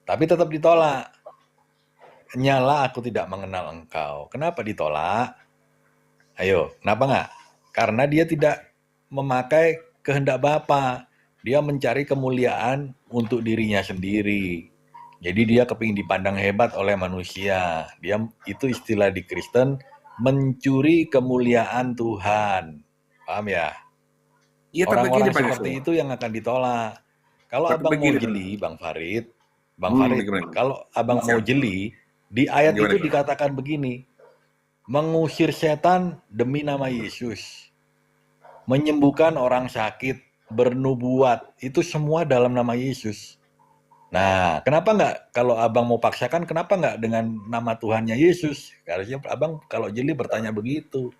Tapi tetap ditolak. Nyala aku tidak mengenal engkau. Kenapa ditolak? Ayo, kenapa nggak? Karena dia tidak memakai kehendak Bapa. Dia mencari kemuliaan untuk dirinya sendiri. Jadi dia kepingin dipandang hebat oleh manusia. Dia itu istilah di Kristen mencuri kemuliaan Tuhan. Paham ya? Iya, tapi begini Orang-orang Bang Yesus. seperti itu yang akan ditolak. Kalau Tapi abang mau begini Bang. jeli, Bang Farid, Gimana? kalau abang mau Siap. jeli, di ayat Gimana, itu gimana? dikatakan begini, mengusir setan demi nama Yesus, menyembuhkan orang sakit, bernubuat, itu semua dalam nama Yesus. Nah, kenapa nggak kalau abang mau paksakan, kenapa nggak dengan nama Tuhannya Yesus? Harusnya abang kalau jeli bertanya begitu.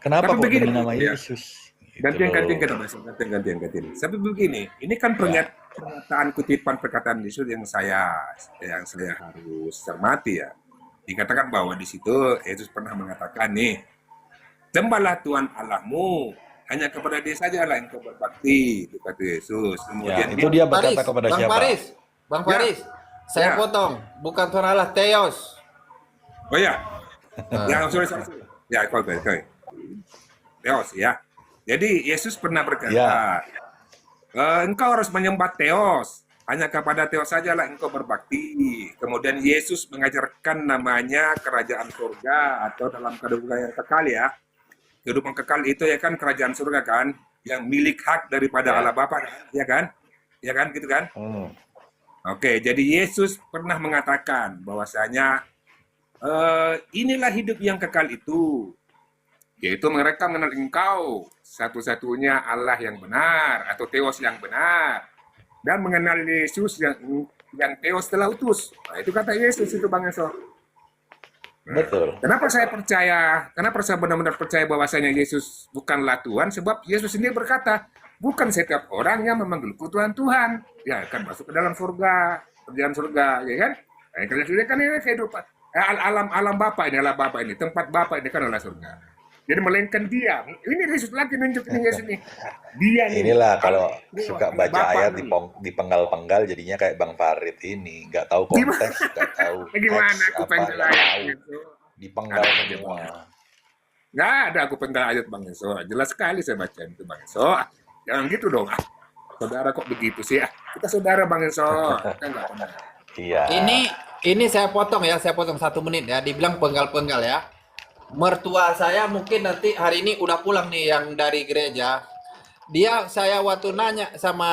Kenapa Tapi kok begini demi Bang nama Yesus ya. Yesus? Gitu Gantian loh. kita bahas, gantian. Tapi begini, ini kan Ya, pernyataan kutipan perkataan Yesus yang saya harus cermati ya. Dikatakan bahwa di situ Yesus pernah mengatakan nih, sembahlah Tuhan Allahmu, hanya kepada Dia saja lah engkau berbakti, itu kata Yesus. ya, Kemudian itu dia, dia berkata kepada Bang siapa? Faris, Bang ya, Faris, saya ya, potong, bukan Tuhan Allah, Theos. oh ya, Nah, sorry. Ya, kau. Theos ya. Jadi Yesus pernah Ya, berkata, engkau harus menyembah Theos. Hanya kepada Theos sajalah engkau berbakti. Kemudian Yesus mengajarkan namanya kerajaan surga atau dalam kehidupan yang kekal ya. Kehidupan kekal itu ya kan kerajaan surga kan, yang milik hak daripada Allah ya. Bapa, ya kan? Ya kan gitu kan? Hmm. Oke, jadi Yesus pernah mengatakan bahwasanya inilah hidup yang kekal itu, yaitu mereka mengenal engkau satu-satunya Allah yang benar atau Theos yang benar, dan mengenal Yesus yang Theos telah utus. Nah, itu kata Yesus itu Bang Eso. Nah, Betul. kenapa saya benar-benar percaya bahwasanya Yesus bukanlah Tuhan, sebab Yesus sendiri berkata, bukan setiap orang yang memanggilku Tuhan Tuhan, ya kan masuk ke dalam surga, kerjaan surga, ya kan? Nah, kerjaan surga kan ini kehidupan, alam Bapa ini, alam Bapa ini, tempat Bapa ini kan adalah surga. Jadi melainkan dia, ini Yesus lagi nunjukin Yesus ini, dia nih, Inilah kalau suka alam baca Bapa ayat nih. dipenggal-penggal jadinya kayak Bang Farid ini, nggak tahu Gimana? konteks, nggak tahu teks Gimana aku apa, pengen nggak ayat tahu, gitu? dipenggal Ada aja semua. nggak ada aku penggal ayat Bang Enso. Jelas sekali saya baca itu Bang Enso. Jangan gitu dong. Saudara kok begitu sih? Kita saudara Bang Enso. Kita nggak pernah. Iya, ini saya potong ya, saya potong 1 menit ya. Dibilang penggal-penggal ya. Mertua saya mungkin nanti hari ini udah pulang nih yang dari gereja. Saya waktu nanya sama,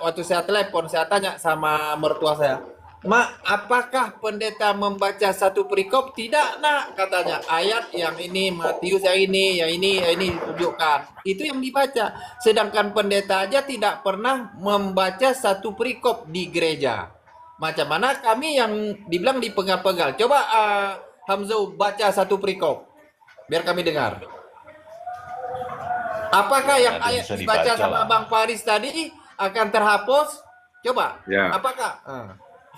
waktu saya telepon, saya tanya sama mertua saya, Mak, apakah pendeta membaca satu perikop? Tidak, nak, katanya. Ayat yang ini, Matius yang ini ditunjukkan. Itu yang dibaca. Sedangkan pendeta aja tidak pernah membaca satu perikop di gereja. Macam mana kami yang dibilang dipegal-pegal? Coba Hamzah baca satu perikop, biar kami dengar. Apakah ya yang nanti ayat bisa dibaca dibaca sama lah. Bang Faris tadi akan terhapus? Coba, Ya. apakah?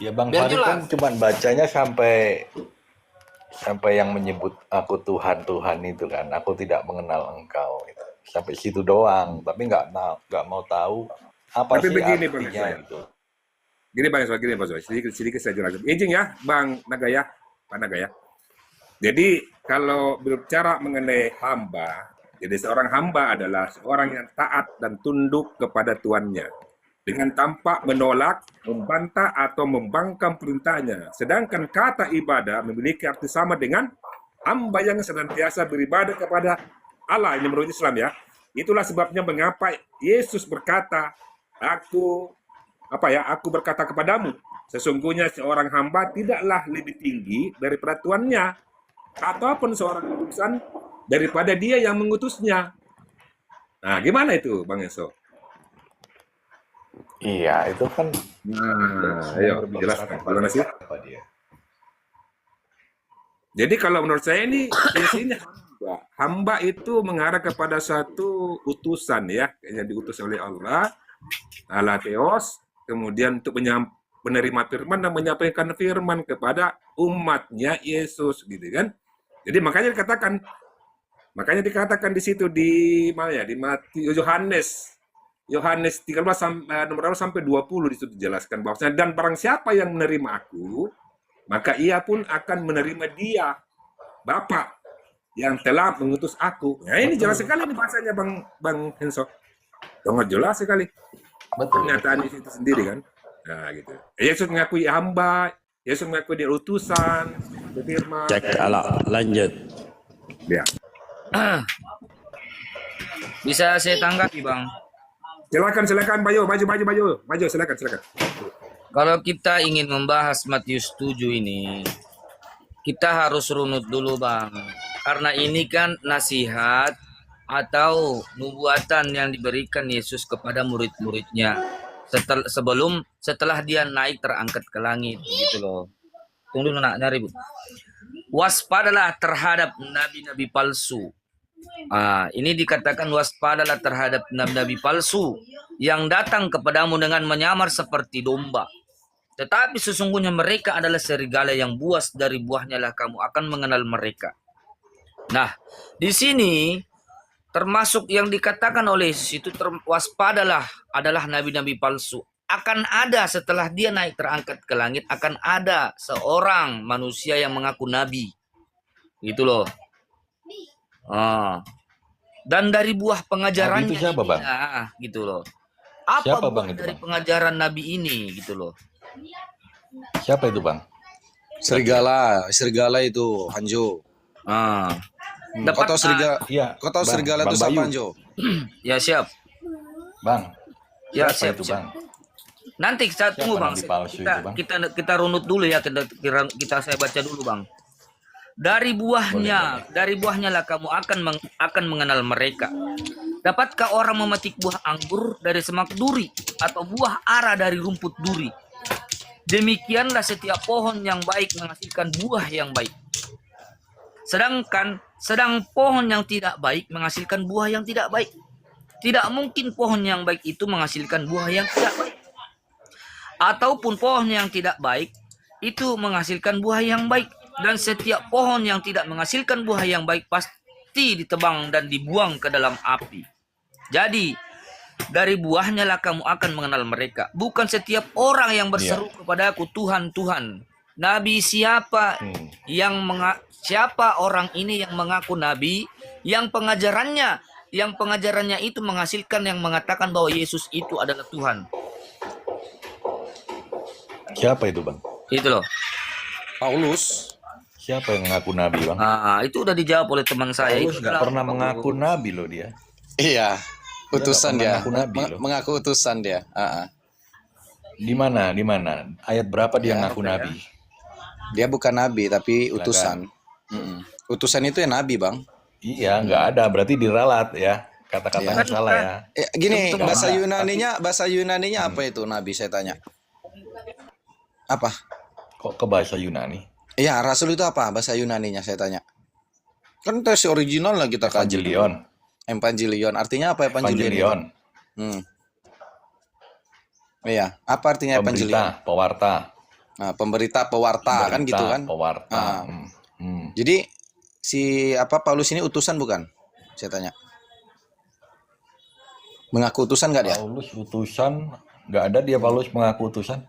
Ya Bang Biar Farid kan jelas. cuma bacanya sampai yang menyebut aku Tuhan Tuhan itu kan, aku tidak mengenal engkau itu. Sampai situ doang, tapi nggak mau tahu apa Tapi sih begini Bang Enso artinya ya. gitu. Gini Bang Enso, sedikit saya jelaskan. Izin ya Bang Nagaya, Pak Nagaya. Jadi kalau berbicara mengenai hamba, jadi seorang hamba adalah seorang yang taat dan tunduk kepada tuannya dengan tanpa menolak, membantah atau membangkang perintahnya. Sedangkan kata ibadah memiliki arti sama dengan hamba yang senantiasa beribadah kepada Allah, ini menurut Islam ya. Itulah sebabnya mengapa Yesus berkata, aku berkata kepadamu, sesungguhnya seorang hamba tidaklah lebih tinggi daripada tuannya, ataupun seorang utusan daripada dia yang mengutusnya. Nah, gimana itu Bang Enso? Iya, itu kan Nah, sedang ayo berbicara jelaskan kepada gimana sih? siapa dia. Jadi kalau menurut saya ini isinya hamba. Hamba itu mengarah kepada satu utusan ya, yang diutus oleh Allah, Allah Theos, kemudian untuk menerima firman dan menyampaikan firman kepada umatnya Yesus gitu kan. Jadi makanya dikatakan di situ di mana ya, di Matius, Yohanes 13 nomor 1 sampai 20 di situ dijelaskan bahwasanya dan barang siapa yang menerima aku, maka ia pun akan menerima dia, Bapa yang telah mengutus aku. Nah, ini jelas sekali nih bahasanya Bang Henso. Sangat jelas sekali. Betul. Pernyataan di situ sendiri kan. Nah, gitu. Yesus mengakui hamba, Yesus mengakui dia utusan, firman. Cek ala, lanjut. Ya. Bisa saya tanggapi, Bang? Silakan Bayu, maju silakan. Kalau kita ingin membahas Matius 7 ini, kita harus runut dulu, Bang. Karena ini kan nasihat atau nubuatan yang diberikan Yesus kepada murid-muridnya setelah dia naik terangkat ke langit, gitu loh. Tunggu dulu nak nyari, Bu. Waspadalah terhadap nabi-nabi palsu. Ini dikatakan waspadalah terhadap nabi-nabi palsu yang datang kepadamu dengan menyamar seperti domba. Tetapi sesungguhnya mereka adalah serigala yang buas, dari buahnya lah kamu akan mengenal mereka. Nah, di sini termasuk yang dikatakan oleh Yesus itu waspadalah adalah nabi-nabi palsu. Akan ada setelah dia naik terangkat ke langit, akan ada seorang manusia yang mengaku nabi. Gitu loh. Dan dari buah pengajarannya Nabi itu siapa, Bang? Gitu loh. Apa Siapa, buah Bang, itu, dari Bang? pengajaran nabi ini, gitu loh. Siapa itu, Bang? Serigala itu Hanjo. Kau tahu serigala? Iya. Kau tahu Bang, serigala Bang itu siapa Bayu. Hanjo? Ya siap. Bang. Ya Siapa siap, itu, siap. Bang? Nanti kita tunggu, Bang. nabi palsu Kita, itu, Bang? kita runut dulu ya. Saya baca dulu, Bang. Dari buahnya lah kamu akan mengenal mereka. Dapatkah orang memetik buah anggur dari semak duri atau buah ara dari rumput duri? Demikianlah setiap pohon yang baik menghasilkan buah yang baik. Sedang pohon yang tidak baik menghasilkan buah yang tidak baik. Tidak mungkin pohon yang baik itu menghasilkan buah yang tidak baik. Ataupun pohon yang tidak baik itu menghasilkan buah yang baik. Dan setiap pohon yang tidak menghasilkan buah yang baik pasti ditebang dan dibuang ke dalam api. Jadi, dari buahnya lah kamu akan mengenal mereka. Bukan setiap orang yang berseru kepadaku, Tuhan, Tuhan. Nabi siapa siapa orang ini yang mengaku nabi, yang pengajarannya itu menghasilkan yang mengatakan bahwa Yesus itu adalah Tuhan. Siapa itu, Bang? Itu loh. Paulus. Siapa yang mengaku nabi, Bang? Itu udah dijawab oleh teman saya. Paulus nggak pernah mengaku nabi loh dia. Iya, utusan dia. mengaku nabi loh. Mengaku utusan dia. Di mana? Ayat berapa dia ngaku nabi? Dia bukan nabi tapi utusan. Utusan itu ya nabi, Bang. Iya, nggak ada. Berarti diralat ya. Kata-katanya salah ya. Gini, bahasa Yunaninya apa itu nabi, saya tanya. Apa? Kok ke bahasa Yunani? Iya, rasul itu apa? Bahasa Yunaninya saya tanya. Kan tes original lah kita kaji. Evangelion. Artinya apa Evangelion? Iya, apa artinya Evangelion? Pewarta. Nah, pewarta kan gitu kan? Pewarta. Jadi si Paulus ini utusan bukan? Saya tanya. Mengaku utusan nggak dia? Paulus utusan, nggak ada dia Paulus mengaku utusan.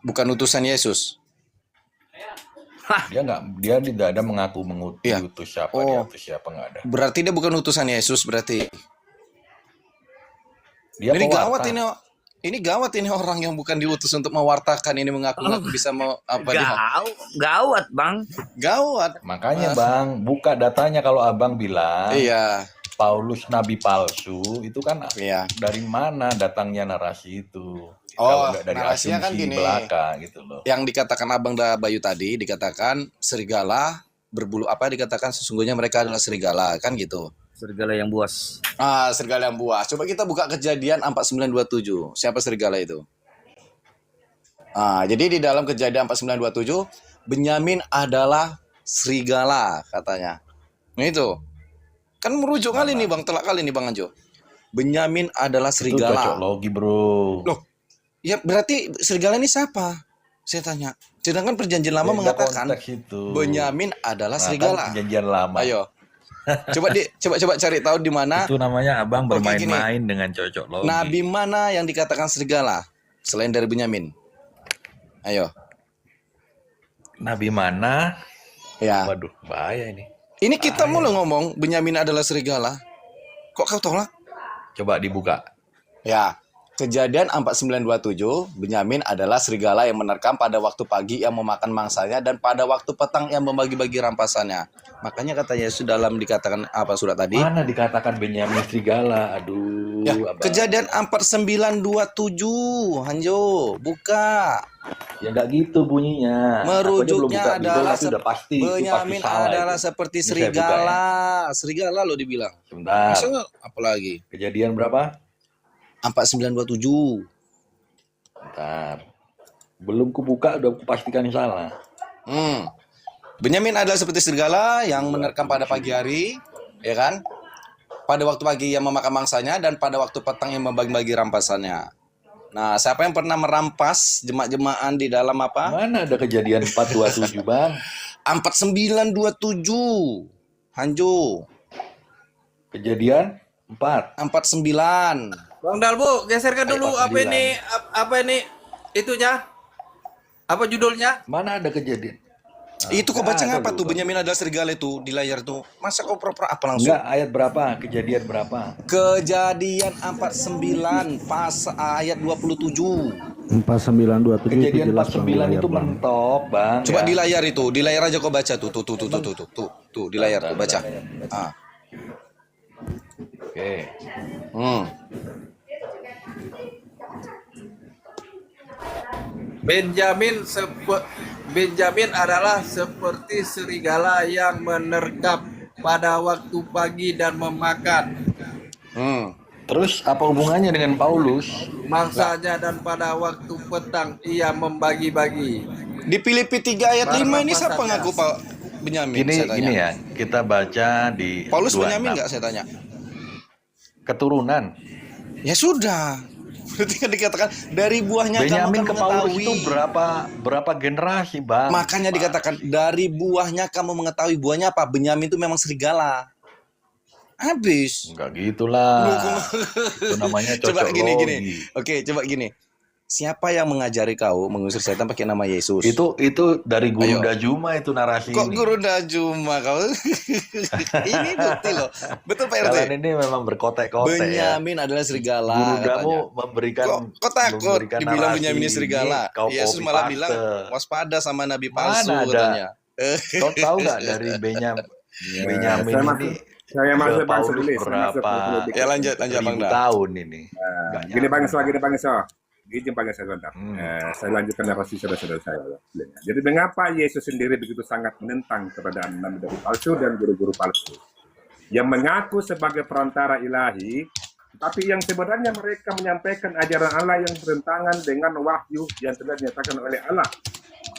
Bukan utusan Yesus. Dia tidak ada mengaku mengutus siapa, dia utus siapa, nggak ada. Berarti dia bukan utusan Yesus berarti. Dia Ini pewarta. gawat ini orang yang bukan diutus untuk mewartakan ini mengaku bisa Gawat, Bang. Gawat. Makanya Bang, buka datanya kalau Abang bilang Iya. Paulus nabi palsu, itu kan Iya. dari mana datangnya narasi itu? Oh, Kalau nggak dari narasinya kan asumsi gini. belaka gitu loh. Yang dikatakan Abang Bayu tadi dikatakan serigala berbulu dikatakan sesungguhnya mereka adalah serigala kan gitu. Serigala yang buas. Serigala yang buas. Coba kita buka Kejadian 49:27. Siapa serigala itu? Jadi di dalam Kejadian 49:27 Benyamin adalah serigala katanya. Nah itu. Kan merujuk kali nih Bang, telak kali nih Bang Anjo. Benyamin adalah Itu serigala. cocok logi bro. Loh, ya berarti serigala ini siapa? Saya tanya. Sedangkan Perjanjian Lama Beda mengatakan konteks itu. Benyamin adalah Nah, serigala. kan perjanjian lama. Ayo. Coba cari tahu di mana. Itu namanya abang Oke, gini. bermain-main dengan cocok logi. Nabi mana yang dikatakan serigala selain dari Benyamin? Ayo. Nabi mana? Ya. Waduh, bahaya ini. Ini kita mulai ngomong Benyamin adalah serigala. Kok kau tolak? Coba dibuka. Ya. Kejadian 4927, Benyamin adalah serigala yang menerkam pada waktu pagi yang memakan mangsanya dan pada waktu petang yang membagi-bagi rampasannya. Makanya kata Yesus dalam dikatakan apa surat tadi? Mana dikatakan Benyamin serigala? Aduh, Ya, abang. kejadian 4927, Hanjo, buka. Ya nggak gitu bunyinya. Merujuknya Aku aja belum buka Bible, adalah tapi udah pasti itu Benyamin pasti salah adalah itu. seperti Ini saya buka ya. serigala. Serigala lo dibilang. Sebentar. Masa apalagi? Kejadian berapa? 4927. Bentar. Belum kubuka udah kupastikan salah. Benyamin adalah seperti serigala yang menerkam pada pagi hari, ya kan? Pada waktu pagi yang memakan mangsanya dan pada waktu petang yang membagi-bagi rampasannya. Nah, siapa yang pernah merampas jemaah-jemaah di dalam apa? Mana ada kejadian 427 bang? 4927. Hanjo. Kejadian 4. 49. Bang Dalbu, geserkan dulu Ayo, apa ini itunya? Apa judulnya? Mana ada kejadian? Itu kau baca nggak ada apa lu, tuh Bang. Benyamin adalah serigala itu di layar tuh? Masa kau pura-pura apa langsung? Enggak, ayat berapa? Kejadian berapa? Kejadian 49 pas ayat 27. 4927 itu Kejadian jelas Bang, di 49 layar, itu Bang. mentok, Bang. Coba ya. di layar itu, di layar aja kau baca tuh, tuh di layar tuh baca. Ah. Oke. Benjamin adalah seperti serigala yang menerkam pada waktu pagi dan memakan Terus apa hubungannya dengan Paulus? mangsanya dan pada waktu petang ia membagi-bagi. Di Filipi 3 ayat 5 ini siapa Barnabas ngaku Pak Benyamin? Gini, Saya tanya. gini ya, kita baca di Paulus 26. Benyamin nggak saya tanya? Keturunan. Ya sudah. Berarti kan dikatakan dari buahnya Benyamin kamu ke akan Paulus mengetahui. itu berapa generasi, Bang? Makanya dikatakan dari buahnya kamu mengetahui. Buahnya apa? Benyamin itu memang serigala. Habis. Enggak gitulah. Itu namanya cocok Coba gini. logi. Oke, coba gini. Siapa yang mengajari kau mengusir setan pakai nama Yesus? Itu dari Ayo. Guru Dajuma itu narasi Kok ini. guru Dajuma kau? Ini bukti loh. Betul Pak RT. Kalian ini memang berkotek-kotek ya. Benyamin adalah serigala Guru katanya. kamu memberikan Kok takut memberikan dibilang narasi Benyamin ini serigala? kau Yesus copy malah paste. bilang waspada sama nabi palsu Mana ada? katanya. Kau tahu nggak dari Benyamin saya masuk, ini saya ke masuk Bang Paulus sebelum saya masuk berapa ke politik. Ya lanjut Bang ribu Dah. tahun ini? Nggak Gini Bang nyampe. So, gini Bang So. Izin panggil saya sebentar. Saya lanjutkan narasi saudara-saudara saya. Jadi mengapa Yesus sendiri begitu sangat menentang keberadaan nabi-nabi palsu dan guru-guru palsu yang mengaku sebagai perantara ilahi, tapi yang sebenarnya mereka menyampaikan ajaran Allah yang bertentangan dengan wahyu yang telah dinyatakan oleh Allah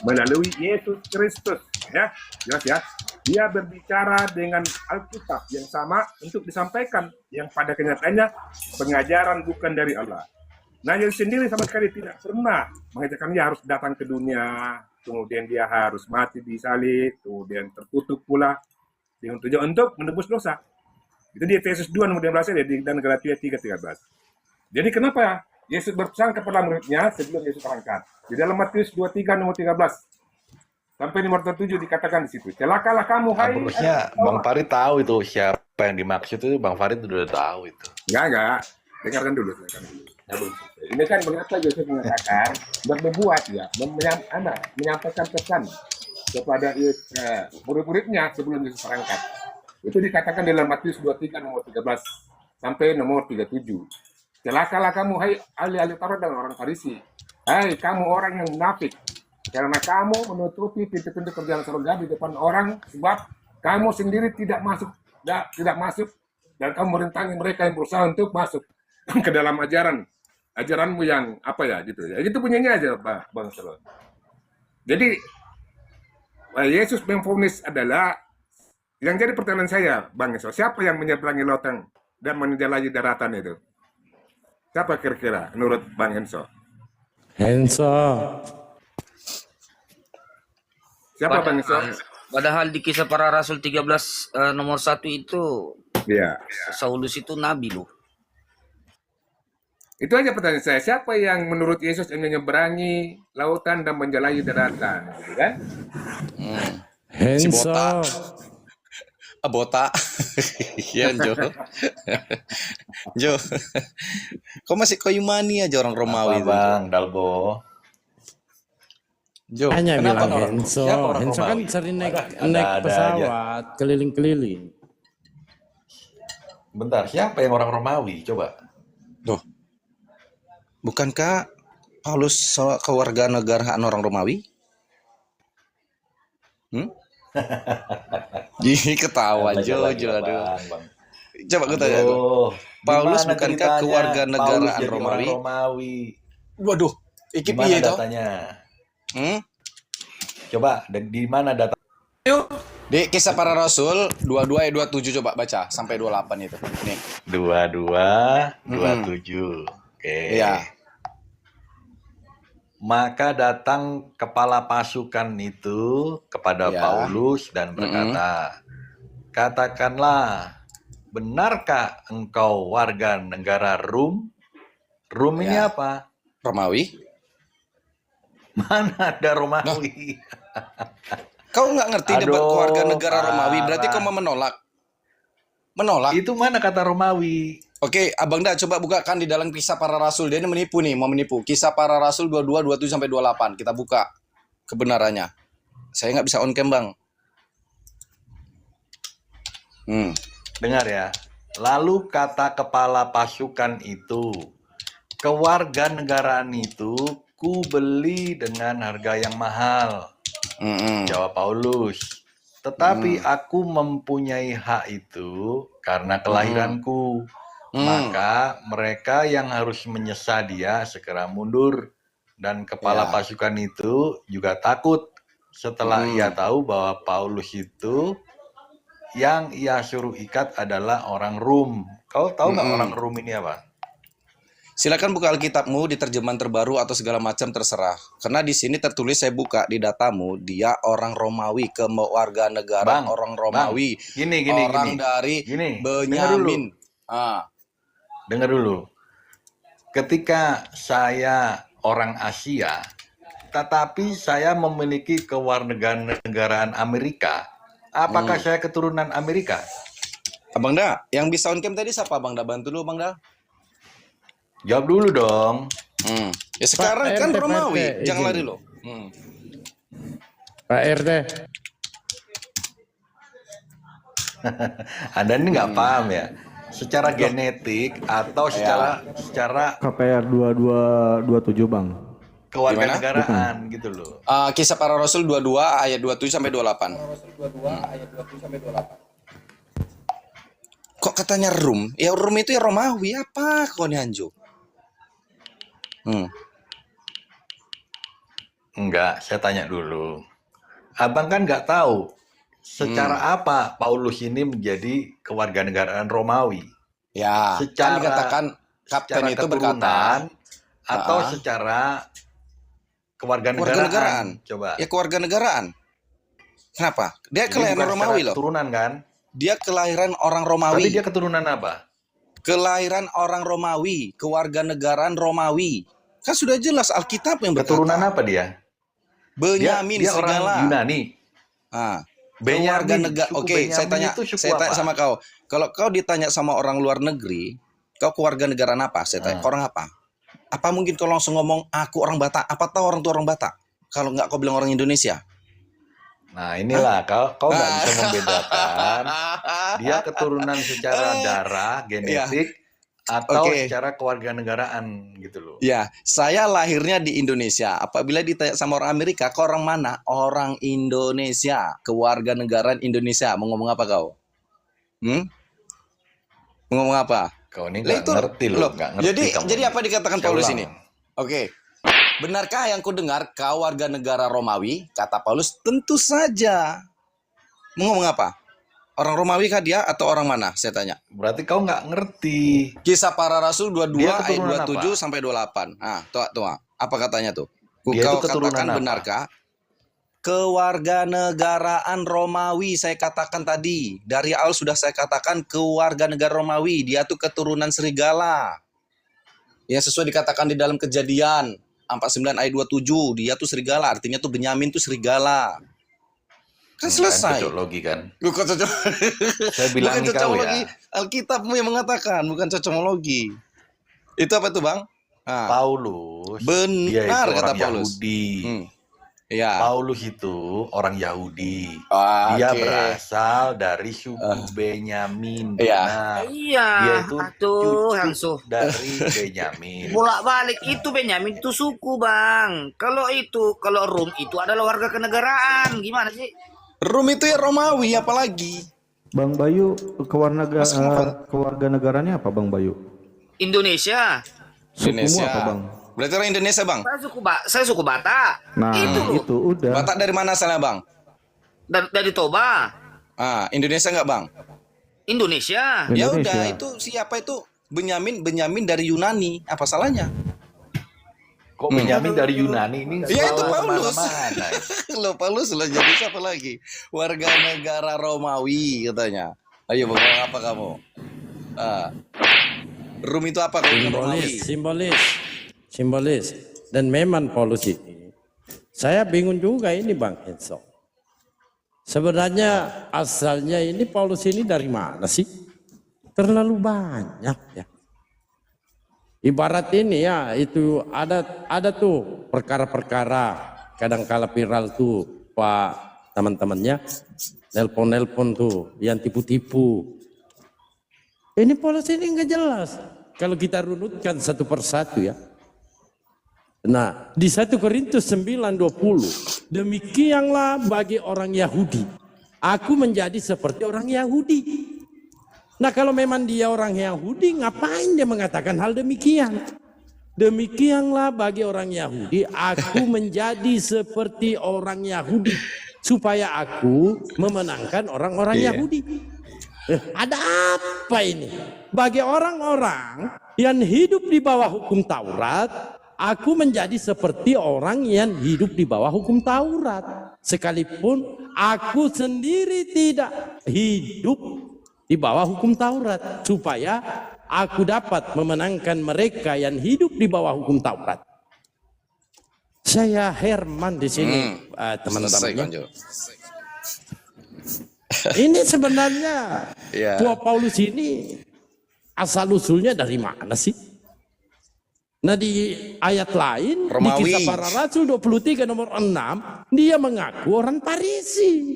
melalui Yesus Kristus. Ya, jelas ya. Dia berbicara dengan Alkitab yang sama untuk disampaikan, yang pada kenyataannya pengajaran bukan dari Allah. Nah, Yesus sendiri sama sekali tidak pernah mengajarkan dia harus datang ke dunia, kemudian dia harus mati di salib, kemudian terkutuk pula dengan tujuan untuk menebus dosa. Itu di Efesus 2 nomor 16 dan Galatia 3:13. Jadi kenapa Yesus berpesan kepada muridnya sebelum Yesus terangkat? Di dalam Matius 23 nomor 13 sampai nomor 7 dikatakan di situ, celakalah kamu hai. Harusnya Bang Farid tahu itu siapa yang dimaksud itu. Bang Farid udah tahu itu. Enggak. Dengarkan dulu. Ini kan mengapa Yesus mengatakan bernubuat ya, menyampaikan pesan kepada murid-muridnya sebelum Yesus terangkat. Itu dikatakan dalam Matius 23 nomor 13 sampai nomor 37. Celakalah kamu hai ahli-ahli Taurat dan orang Farisi. Hai kamu orang yang munafik. Karena kamu menutupi pintu-pintu kerjaan surga di depan orang sebab kamu sendiri tidak masuk dan kamu merintangi mereka yang berusaha untuk masuk ke dalam ajaranmu yang apa ya gitu ya. Itu punyanya aja Pak Bang Salon. Jadi Yesus memvonis adalah yang jadi pertanyaan saya Bang Eso, siapa yang menyeberangi lautan dan menjelajahi daratan itu? Siapa kira-kira menurut Bang Enso? Enso. Siapa Bang Enso? Padahal di Kisah Para Rasul 13 nomor 1 itu Iya. Saulus itu nabi loh. Itu aja pertanyaan saya. Siapa yang menurut Yesus yang menyeberangi lautan dan menjelajahi daratan, gitu kan? Si Hands botak. up. Botak. Iya, Jo. Jo. Kok masih kayu mani aja orang Romawi Apa itu, Jo? Bang Dalbo? Jo, Hanya kenapa bilang orang? Henso. Siapa orang Henso kan Romawi? sering naik Ada aja. pesawat keliling-keliling. Bentar, siapa yang orang Romawi? Coba. Loh, bukankah Paulus kewarganegaraan orang Romawi? Ih, ketawa Jo, Jo, aduh. Bang. Coba gue tanya lu. Aduh, Paulus gimana bukankah ceritanya kewarganegaraan Paulus jadi Romawi? orang Romawi? Waduh, iki Gimana piye to? datanya? Hmm? Coba, di mana data? Di Kisah Para Rasul 22 ayat 27 coba baca sampai 28 itu. Nih. 22, 27. Oke. Iya. Maka datang kepala pasukan itu kepada Ya. Paulus dan berkata, katakanlah, benarkah engkau warga negara Rum? Rum ini Ya. apa? Romawi. Mana ada Romawi? Kau nggak ngerti debat Aduh, keluarga negara Romawi, berarti parah. kau mau menolak. Menolak. Itu mana kata Romawi? Oke, Abang Da coba bukakan di dalam Kisah Para Rasul. Dia ini menipu nih, mau menipu. Kisah Para Rasul 22, 27 sampai 28. Kita buka kebenarannya. Saya nggak bisa on cam, Bang. Dengar ya. Lalu kata kepala pasukan itu, kewarganegaraan itu ku beli dengan harga yang mahal. Jawab Paulus. Tetapi aku mempunyai hak itu karena kelahiranku. Maka mereka yang harus menyesal dia segera mundur. Dan kepala Ya. pasukan itu juga takut setelah ia tahu bahwa Paulus itu yang ia suruh ikat adalah orang Rum. Kau tahu nggak orang Rum ini apa? Silakan buka Alkitabmu di terjemahan terbaru atau segala macam terserah. Karena di sini tertulis saya buka di datamu, dia orang Romawi, kewarganegaraan Bang, orang Romawi. Gini, orang gini. dari Gini, dengar dulu. Benyamin. Dengar dulu. Ketika saya orang Asia, tetapi saya memiliki kewarganegaraan Amerika, apakah saya keturunan Amerika? Abang Da, yang bisa on cam tadi siapa Bang Da? Bantu dulu Bang Da. Jawab dulu dong. Ya sekarang Pak kan RT, Romawi, Pak RT, jangan izin. lari lo. Pak RT. Anda ini nggak paham ya. Secara genetik atau secara KPR 2227 Bang. kewarganegaraan gitu loh. Kisah Para Rasul 22 ayat 27 sampai 28. Kok katanya Rum? Ya Rum itu ya Romawi apa kau nih Anjo? Enggak, saya tanya dulu. Abang kan nggak tahu secara apa Paulus ini menjadi kewarganegaraan Romawi. Ya, kan dikatakan kapten secara itu berkata keturunan atau secara kewarganegaraan. Coba. ya kewarganegaraan. Kenapa? Dia Jadi kelahiran bukan Romawi secara loh. keturunan kan? Dia kelahiran orang Tapi Romawi. dia keturunan apa? Kelahiran orang Romawi, kewarganegaraan Romawi. Kan sudah jelas Alkitab yang berkata. Keturunan apa dia? Benyamin dia orang segala. Yunani. Benyamin. suku Oke, saya Benyamin tanya itu suku tanya apa? sama kau. Kalau kau ditanya sama orang luar negeri, kau kewarganegaraan apa? Saya tanya, orang apa? Apa mungkin kau langsung ngomong aku orang Batak? Apa tahu orang tua orang Batak? Kalau nggak kau bilang orang Indonesia. Nah inilah kau nggak bisa membedakan dia keturunan secara darah, genetik, atau Oke. secara kewarganegaraan gitu loh. Ya, saya lahirnya di Indonesia. Apabila ditanya sama orang Amerika, kau orang mana? Orang Indonesia, kewarganegaraan Indonesia. Mau ngomong apa kau? Mau ngomong apa? Kau ini Lah nggak ngerti loh, nggak ngerti kamu. Jadi apa dikatakan Saya Paulus ulang. ini? Oke. Benarkah yang ku dengar kau warga negara Romawi? Kata Paulus, tentu saja. Mau ngomong apa? Orang Romawi kah dia atau orang mana? Saya tanya. Berarti kau nggak ngerti. Kisah Para Rasul 22 Dia ayat keturunan 27 apa? sampai 28. Tuh. Apa katanya tuh? Dia Kau itu keturunan katakan apa? benarkah? kewarganegaraan Romawi. Saya katakan tadi, dari awal sudah saya katakan kewarganegaraan Romawi. Dia tuh keturunan serigala. Yang sesuai dikatakan di dalam Kejadian 49 ayat 27, dia tuh serigala, artinya tuh Benyamin tuh serigala. Kan selesai. Cocok logi kan. Bukan cocok. Saya bilang Bukan nih kau cocokologi. ya. Alkitabmu yang mengatakan, bukan cocokologi. Itu apa tuh, Bang? Nah, Paulus, dia benar itu kata orang Paulus. Yahudi. Ya. Paulus itu orang Yahudi. Ah, Dia oke. berasal dari suku Benyamin. Iya. Nah, Iya, dia itu tuh cucu Hansu. dari Benyamin. Bolak-balik itu Benyamin itu suku, Bang. Kalau Rum itu adalah warga kenegaraan. Gimana sih? Rum itu ya Romawi, apalagi. Bang Bayu, Masuk apa? kewarganegaranya apa Bang Bayu? Indonesia. Sukumu apa Bang? Berarti orang Indonesia, Bang. Saya suku Batak. Nah, Itu loh. itu udah. Batak dari mana asalnya, Bang? Dari Toba. Ah, Indonesia nggak, Bang? Indonesia. Ya Indonesia. udah, itu siapa itu? Benyamin dari Yunani. Apa salahnya? Kok Benyamin dari Yunani ini Ya, itu selalu Paulus. kemana-mana. Lo Paulus lo jadi siapa lagi? Warga negara Romawi katanya. Ayo, Bang, apa kamu? Ah. Rum itu apa? Romawi. Simbolis. Dan memang Paulus ini, saya bingung juga ini Bang Enzo. Sebenarnya asalnya ini Paulus ini dari mana sih? Terlalu banyak ya. Ibarat ini ya, itu ada tuh perkara-perkara kadang-kala viral tuh Pak teman-temannya nelpon tuh yang tipu-tipu. Ini Paulus ini nggak jelas. Kalau kita runutkan satu persatu ya. Nah, di 1 Korintus 9:20, demikianlah bagi orang Yahudi. Aku menjadi seperti orang Yahudi. Nah, kalau memang dia orang Yahudi, ngapain dia mengatakan hal demikian? Demikianlah bagi orang Yahudi, aku menjadi seperti orang Yahudi. Supaya aku memenangkan orang-orang Yahudi. Ada apa ini? Bagi orang-orang yang hidup di bawah hukum Taurat, aku menjadi seperti orang yang hidup di bawah hukum Taurat. Sekalipun aku sendiri tidak hidup di bawah hukum Taurat. Supaya aku dapat memenangkan mereka yang hidup di bawah hukum Taurat. Saya Herman di sini, Selesai, teman-teman. Konjo. Ini sebenarnya Ya. Tua Paulus ini asal usulnya dari mana sih? Nah, di ayat lain Romawi. di Kisah Para Rasul 23 nomor 6 dia mengaku orang Parisi.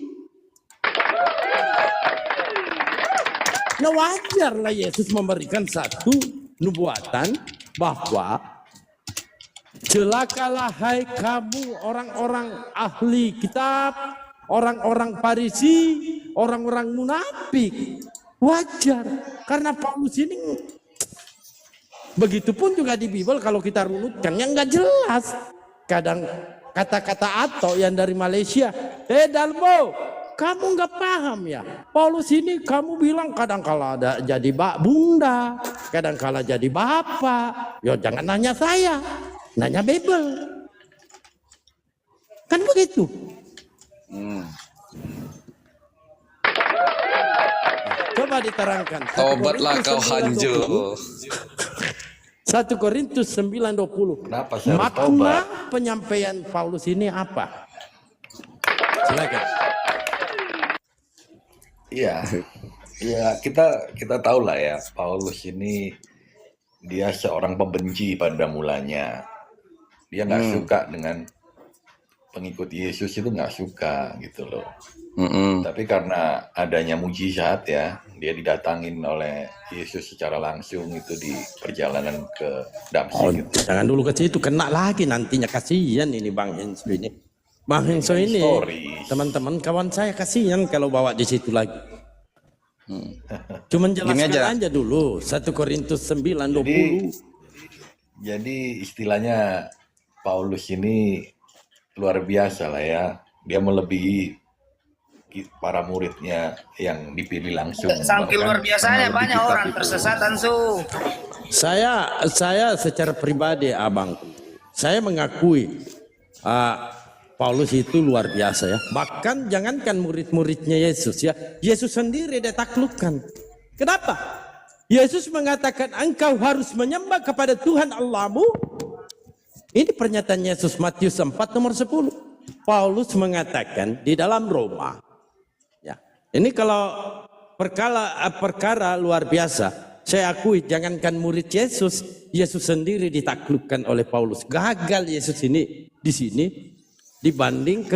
Nah, wajarlah Yesus memberikan satu nubuatan bahwa celakalah hai kamu orang-orang ahli kitab, orang-orang Parisi, orang-orang munafik. Wajar, karena Paulus ini begitupun juga di Bible kalau kita runutkan yang nggak jelas. Kadang kata-kata atau yang dari Malaysia, Dalmo, kamu nggak paham ya. Paulus ini kamu bilang kadang-kala ada jadi bunda, kadang-kala jadi bapak. Yo jangan nanya saya, nanya Bible. Kan begitu. Coba diterangkan. Tobatlah kau Hanjo. 1 Korintus 9:20. Kenapa saya harus Makna tobat? penyampaian Paulus ini apa? Silakan. Iya, ya kita tahu lah ya, Paulus ini dia seorang pembenci pada mulanya. Dia nggak suka dengan pengikut Yesus, itu nggak suka gitu loh. Tapi karena adanya mujizat ya, dia didatangin oleh Yesus secara langsung itu di perjalanan ke Damsik gitu. Jangan dulu ke situ, kena lagi nantinya, kasihan ini Bang Henso ini. Bang Henso ini, Stories. teman-teman kawan saya kasihan kalau bawa di situ lagi. Cuman Gini jelaskan aja. aja dulu 1 Korintus 9:20. Jadi istilahnya Paulus ini luar biasa lah ya. Dia melebihi para muridnya yang dipilih langsung. Saking Bahkan luar biasanya mengalami banyak kitab orang itu. tersesat Hansu. Saya secara pribadi abang, saya mengakui Paulus itu luar biasa ya. Bahkan jangankan murid-muridnya Yesus ya, Yesus sendiri dia taklukkan. Kenapa? Yesus mengatakan engkau harus menyembah kepada Tuhan Allahmu. Ini pernyataan Yesus Matius 4 nomor 10. Paulus mengatakan di dalam Roma. Ya, ini kalau perkara luar biasa. Saya akui jangankan murid Yesus, Yesus sendiri ditaklukkan oleh Paulus. Gagal Yesus ini di sini dibanding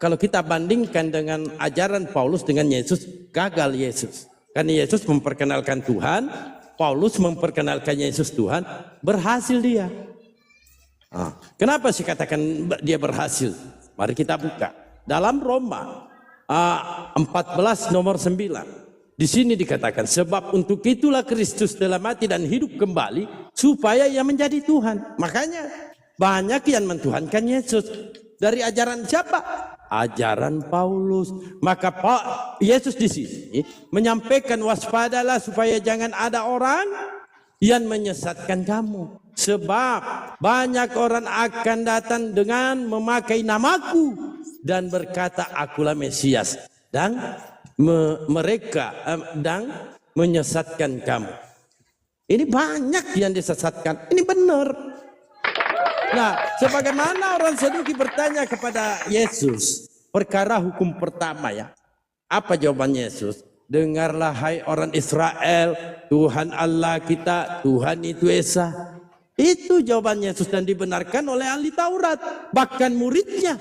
kalau kita bandingkan dengan ajaran Paulus dengan Yesus, gagal Yesus. Karena Yesus memperkenalkan Tuhan, Paulus memperkenalkan Yesus Tuhan, berhasil dia. Kenapa sih katakan dia berhasil? Mari kita buka dalam Roma 14 nomor 9. Di sini dikatakan sebab untuk itulah Kristus telah mati dan hidup kembali supaya ia menjadi Tuhan. Makanya banyak yang mentuhankan Yesus dari ajaran siapa? Ajaran Paulus. Maka Yesus di sini menyampaikan waspadalah supaya jangan ada orang yang menyesatkan kamu. Sebab banyak orang akan datang dengan memakai namaku dan berkata akulah Mesias dan mereka dan menyesatkan kamu. Ini banyak yang disesatkan. Ini benar. Nah, sebagaimana orang Saduki bertanya kepada Yesus perkara hukum pertama ya. Apa jawaban Yesus? Dengarlah hai orang Israel, Tuhan Allah kita, Tuhan itu Esa. Itu jawaban Yesus dan dibenarkan oleh ahli Taurat. Bahkan muridnya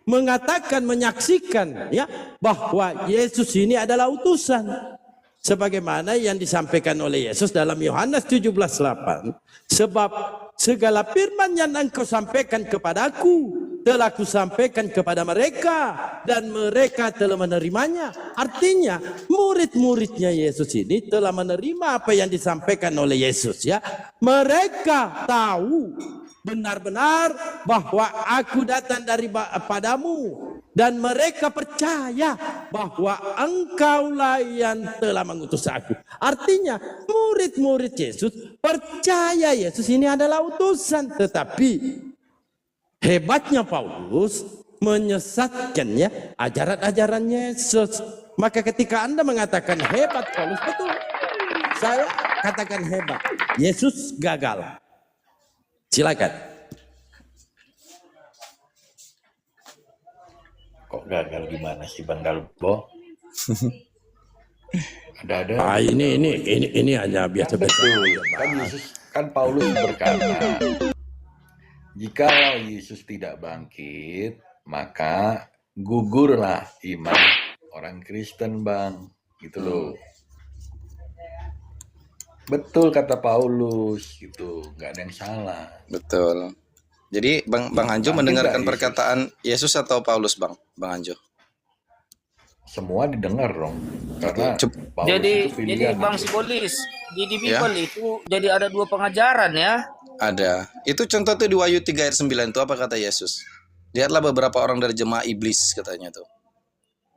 mengatakan, menyaksikan ya bahwa Yesus ini adalah utusan. Sebagaimana yang disampaikan oleh Yesus dalam Yohanes 17:8. Sebab segala firman yang engkau sampaikan kepadaku telah kusampaikan kepada mereka dan mereka telah menerimanya. Artinya murid-muridnya Yesus ini telah menerima apa yang disampaikan oleh Yesus ya. Mereka tahu benar-benar bahwa aku datang padamu dan mereka percaya bahwa engkaulah yang telah mengutus aku. Artinya murid-murid Yesus percaya Yesus ini adalah utusan, tetapi hebatnya Paulus menyesatkannya ajaran-ajaran Yesus. Maka ketika Anda mengatakan hebat Paulus, betul. Saya katakan hebat. Yesus gagal. Silakan. Kok gagal gimana sih Bang Dalbo? Ada. Ini hanya biasa-biasa. Betul. Kan Paulus berkata, jikalau Yesus tidak bangkit, maka gugurlah iman orang Kristen, Bang. Gitu loh. Betul kata Paulus, gitu. Nggak ada yang salah. Betul. Jadi Bang Anjo mendengarkan perkataan Yesus atau Paulus, Bang Anjo? Semua didengar dong. Karena Paulus Jadi itu pilihan. Bang Sibolis, di Bible itu jadi ada dua pengajaran ya. Ada. Itu contoh tuh di Wahyu 3 ayat 9 itu apa kata Yesus? Lihatlah beberapa orang dari jemaah iblis katanya tuh.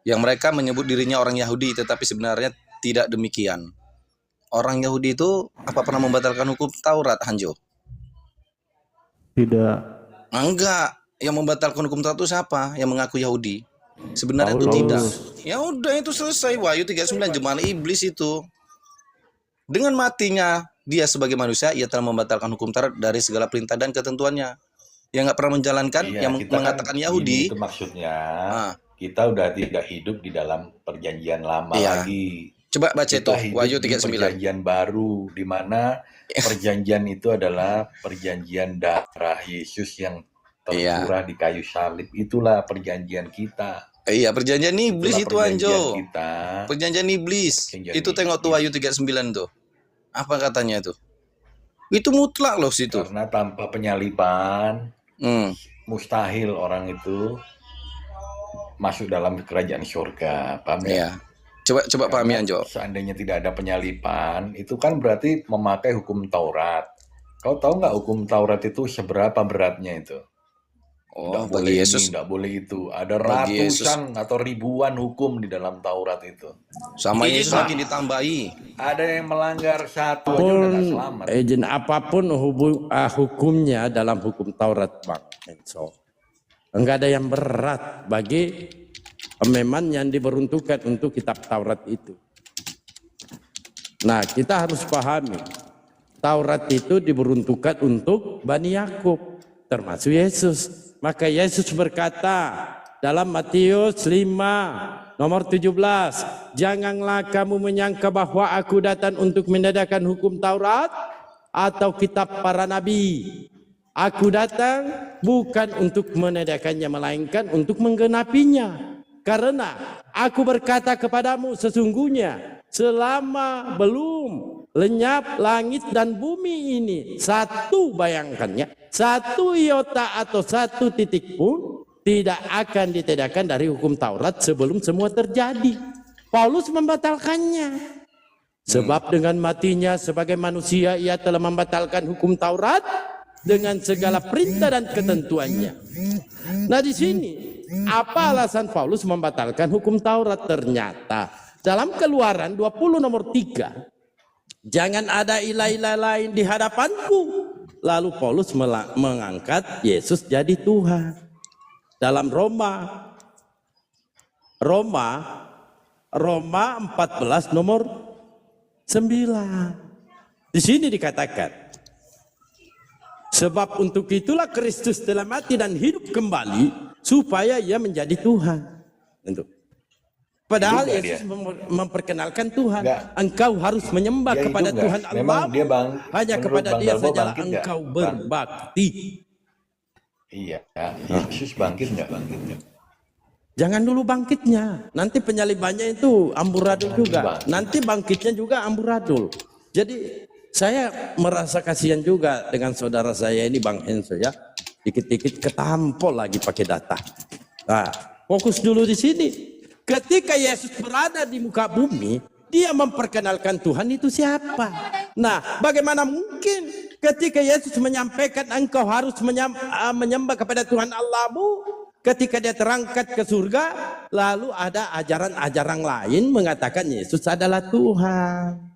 Yang mereka menyebut dirinya orang Yahudi tetapi sebenarnya tidak demikian. Orang Yahudi itu apa pernah membatalkan hukum Taurat, Hanjo? Tidak. Enggak. Yang membatalkan hukum Taurat itu siapa? Yang mengaku Yahudi. Sebenarnya itu tidak. Ya udah itu selesai. Wahyu 39 jemaah iblis itu. Dengan matinya dia sebagai manusia, ia telah membatalkan hukum Taurat dari segala perintah dan ketentuannya. Yang nggak pernah menjalankan, yang mengatakan Yahudi. Itu maksudnya kita udah tidak hidup di dalam perjanjian lama lagi. Coba baca Kita itu Wahyu 39. Perjanjian baru di mana perjanjian itu adalah perjanjian darah Yesus yang tercurah di kayu salib. Itulah perjanjian kita. Iya, perjanjian iblis itu Anjo. Kita. Perjanjian iblis. Itu tengok tuh Wahyu 39 tuh. Apa katanya tuh? Itu mutlak loh situ. Karena tanpa penyaliban mustahil orang itu masuk dalam kerajaan surga. Paham ya? Iya. Coba pahami Anjo. Seandainya tidak ada penyalipan, itu kan berarti memakai hukum Taurat. Kau tahu nggak hukum Taurat itu seberapa beratnya itu? Oh, Nggak bagi boleh Yesus. ini, nggak boleh itu. Ada Bagi ratusan atau ribuan hukum di dalam Taurat itu. Sama Yesus makin ditambahi. Ada yang melanggar satu aja udah nggak selamat. Apapun hukumnya dalam hukum Taurat, Bang Enzo. Enggak ada yang berat bagi memang yang diperuntukkan untuk kitab Taurat itu. Nah, kita harus pahami, Taurat itu diperuntukkan untuk Bani Yakub, termasuk Yesus. Maka Yesus berkata dalam Matius 5 nomor 17, janganlah kamu menyangka bahwa aku datang untuk menegakkan hukum Taurat atau kitab para nabi. Aku datang bukan untuk menegakkannya, melainkan untuk menggenapinya. Karena aku berkata kepadamu, sesungguhnya selama belum lenyap langit dan bumi ini, satu, bayangkannya, satu iota atau satu titik pun tidak akan ditegakkan dari hukum Taurat sebelum semua terjadi. Paulus membatalkannya. Sebab dengan matinya sebagai manusia ia telah membatalkan hukum Taurat dengan segala perintah dan ketentuannya. Nah, di sini apa alasan Paulus membatalkan hukum Taurat? Ternyata dalam Keluaran 20 nomor 3, jangan ada ilah-ilah lain di hadapanku. Lalu Paulus mengangkat Yesus jadi Tuhan. Dalam Roma 14 nomor 9. Di sini dikatakan, sebab untuk itulah Kristus telah mati dan hidup kembali supaya ia menjadi Tuhan. Tentu. Padahal Yesus memperkenalkan Tuhan. Engkau harus menyembah kepada Tuhan Allah. Hanya kepada Dia sajalah engkau berbakti. Iya, Yesus bangkit nggak? Jangan dulu bangkitnya, nanti penyalibannya itu amburadul juga. Nanti bangkitnya juga amburadul. Jadi saya merasa kasihan juga dengan saudara saya ini, Bang Enzo ya. Dikit-dikit ketampol lagi pakai data. Nah, fokus dulu di sini. Ketika Yesus berada di muka bumi, dia memperkenalkan Tuhan itu siapa. Nah, bagaimana mungkin ketika Yesus menyampaikan engkau harus menyembah kepada Tuhan Allahmu, ketika dia terangkat ke surga, lalu ada ajaran-ajaran lain mengatakan Yesus adalah Tuhan.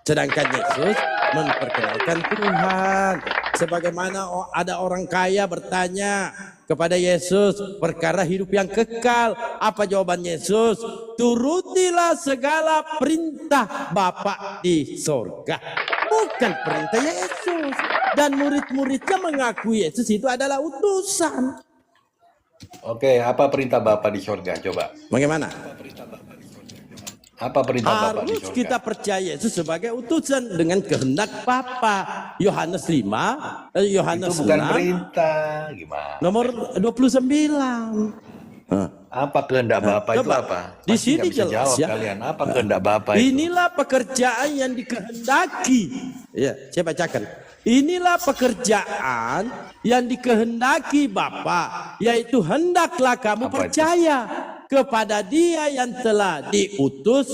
Sedangkan Yesus memperkenalkan Tuhan. Sebagaimana ada orang kaya bertanya kepada Yesus perkara hidup yang kekal. Apa jawaban Yesus? Turutilah segala perintah Bapa di sorga. Bukan perintah Yesus. Dan murid-muridnya mengaku Yesus itu adalah utusan. Oke, apa perintah Bapa di sorga? Coba. Bagaimana? Apa perintah Bapa di Harus sorga? kita percaya Yesus sebagai utusan dengan kehendak Bapa. Yohanes 5, Yohanes Itu bukan 6, perintah, gimana? nomor 29. Apa kehendak Bapa itu coba. apa? Di Pasti sini nggak bisa jelas jawab ya. kalian. Apa kehendak Bapa itu? Inilah pekerjaan yang dikehendaki. Ya, saya bacakan. Inilah pekerjaan yang dikehendaki Bapa, yaitu hendaklah kamu Apa itu? percaya kepada Dia yang telah diutus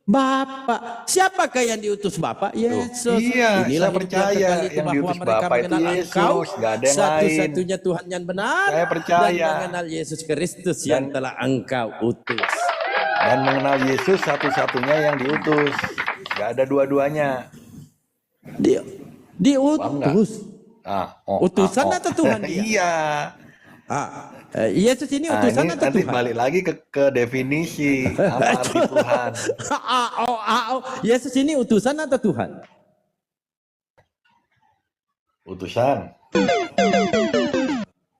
Bapa. Siapakah yang diutus Bapa? Yesus. iya, Inilah saya percaya yang diutus Bapa itu Yesus, nggak ada yang lain. satu-satunya Tuhan yang benar. Saya percaya. Dan mengenal Yesus Kristus yang telah engkau utus. Dan mengenal Yesus satu-satunya yang diutus. Gak ada dua-duanya. Diutus. Utusan atau Tuhan dia? Iya. Yesus ini utusan Ini atau nanti Tuhan? balik lagi ke definisi apa arti Tuhan. Yesus ini utusan atau Tuhan? Utusan.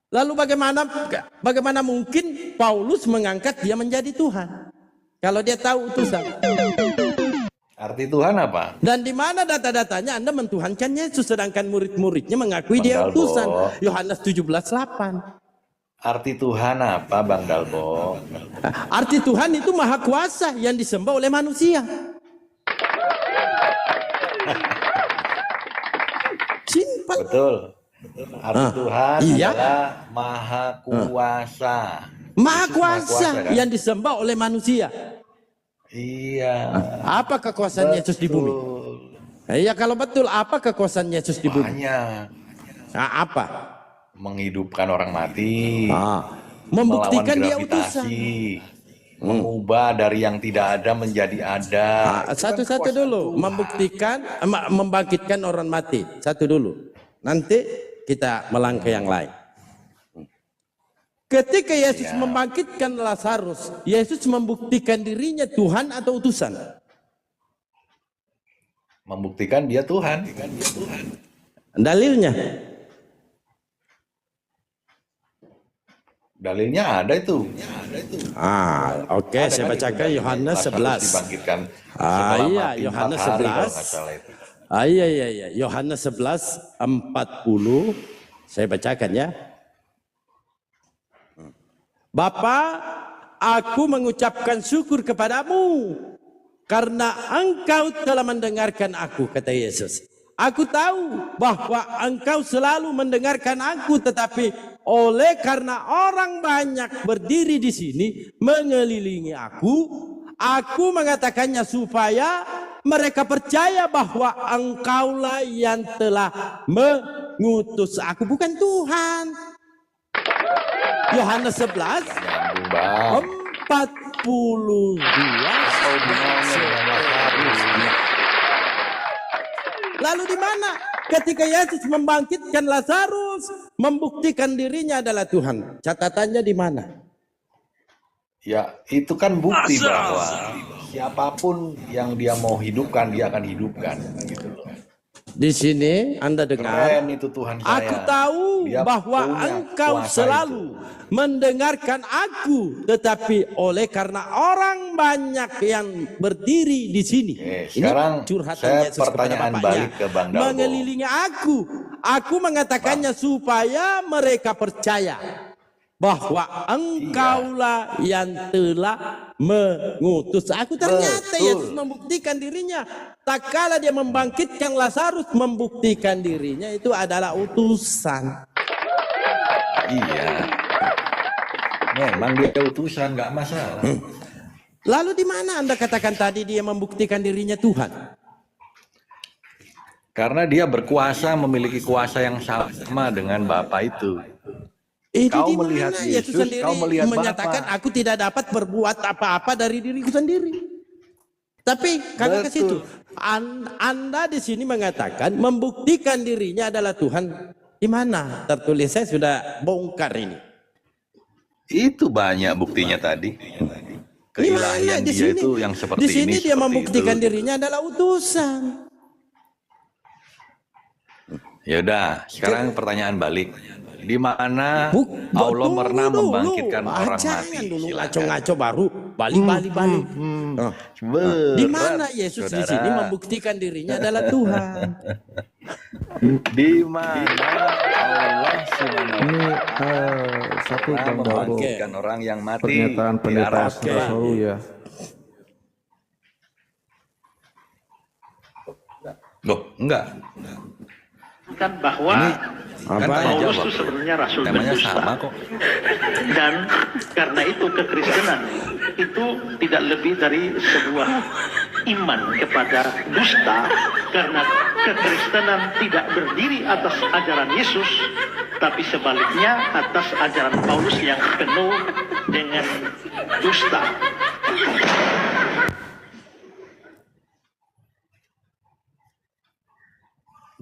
Lalu bagaimana mungkin Paulus mengangkat dia menjadi Tuhan? Kalau dia tahu utusan. Arti Tuhan apa? Dan di mana data-datanya Anda mentuhankan Yesus sedangkan murid-muridnya mengakui Bang dia Dalbo. utusan? Yohanes 17:8. Arti Tuhan apa, Bang Dalbo? Arti Tuhan itu maha kuasa yang disembah oleh manusia. Simpel. Betul. Arti Tuhan iya. adalah maha kuasa. Maha Yesus kuasa kan? yang disembah oleh manusia. Iya. Apa kekuasaan Yesus di bumi? Iya, kalau betul apa kekuasaan Yesus di bumi? Banyak. Nah, apa? Menghidupkan orang mati. Membuktikan melawan dia gravitasi, utusan. mengubah dari yang tidak ada menjadi ada. Satu-satu dulu, membuktikan, membangkitkan orang mati. Satu dulu. Nanti kita melangkah yang lain. Ketika Yesus Ya. membangkitkan Lazarus, Yesus membuktikan dirinya Tuhan atau utusan? Membuktikan dia Tuhan. Dalilnya? Dalilnya ada itu. Oke, Ada saya kan itu bacakan dalilnya. Yohanes Lazarus 11. dibangkitkan Ah, setelah iya, mati 4 Yohanes hari, kalau 11. nggak salah itu. Iya. Yohanes 11 40. Saya bacakan ya. Bapa, aku mengucapkan syukur kepadamu karena engkau telah mendengarkan aku, kata Yesus. Aku tahu bahwa engkau selalu mendengarkan aku, tetapi oleh karena orang banyak berdiri di sini mengelilingi aku mengatakannya supaya mereka percaya bahwa engkaulah yang telah mengutus aku, bukan Tuhan. Yohanes 11 Nyambung, Bang. 42. Apa hubungannya dengan Lazarus? Lalu di mana ketika Yesus membangkitkan Lazarus, membuktikan dirinya adalah Tuhan? Catatannya di mana? Ya, itu kan bukti bahwa siapapun yang dia mau hidupkan, dia akan hidupkan. Gitu loh. Di sini Anda dengar, Keren itu Tuhan saya. aku tahu Dia bahwa punya engkau kuasa selalu mendengarkan aku, tetapi oleh karena orang banyak yang berdiri di sini. Oke, sekarang curhatan saya Yesus kepada pertanyaan Bapaknya. balik ke Bang Dalbo. Mengelilingi aku mengatakannya supaya mereka percaya bahwa engkaulah yang telah mengutus aku. Ternyata Betul. Yesus membuktikan dirinya. Tak kala dia membangkitkan Lazarus, membuktikan dirinya itu adalah utusan. Iya. Memang dia utusan, nggak masalah. Lalu di mana Anda katakan tadi dia membuktikan dirinya Tuhan? Karena dia berkuasa, memiliki kuasa yang sama dengan Bapa itu. Itu Kau di melihat mana Yesus, sendiri kau melihat menyatakan Bapa. aku tidak dapat berbuat apa-apa dari diriku sendiri. Tapi kagak ke situ. Anda di sini mengatakan membuktikan dirinya adalah Tuhan. Di mana tertulis? Saya sudah bongkar ini. Itu banyak buktinya tadi. Keilahian Di dia sini? itu yang seperti Di sini ini. dia seperti membuktikan itu. dirinya adalah utusan. Ya udah, sekarang pertanyaan balik. Di mana Allah Allah pernah membangkitkan orang mati? Jangan dulu Silakan. ngaco-ngaco baru balik. Di mana Berat, Yesus di saudara. sini membuktikan dirinya adalah Tuhan? Di mana Allah Ini satu pernah Bang Dalbo, membangkitkan orang yang mati? pernyataan Di pendeta Arab. Asrasoru ya. Loh, enggak. Kan bahwa Kan Apa? tanya Paulus jawab. itu sebenarnya rasul dan Temanya dusta. sama kok. Dan karena itu kekristenan itu tidak lebih dari sebuah iman kepada dusta, karena kekristenan tidak berdiri atas ajaran Yesus, tapi sebaliknya atas ajaran Paulus yang penuh dengan dusta.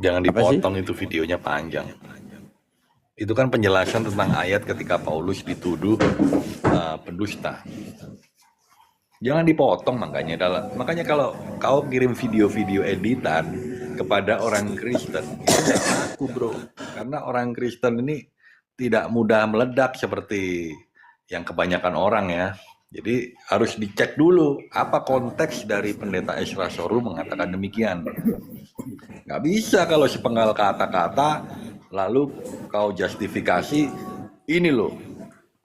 Jangan Apa sih? dipotong, itu videonya panjang. Itu kan penjelasan tentang ayat ketika Paulus dituduh pendusta. Jangan dipotong makanya kalau kau kirim video-video editan kepada orang Kristen, itu nggak laku bro. Karena orang Kristen ini tidak mudah meledak seperti yang kebanyakan orang ya. Jadi harus dicek dulu apa konteks dari pendeta Asrasoru mengatakan demikian. Nggak bisa kalau sepenggal kata-kata lalu kau justifikasi ini loh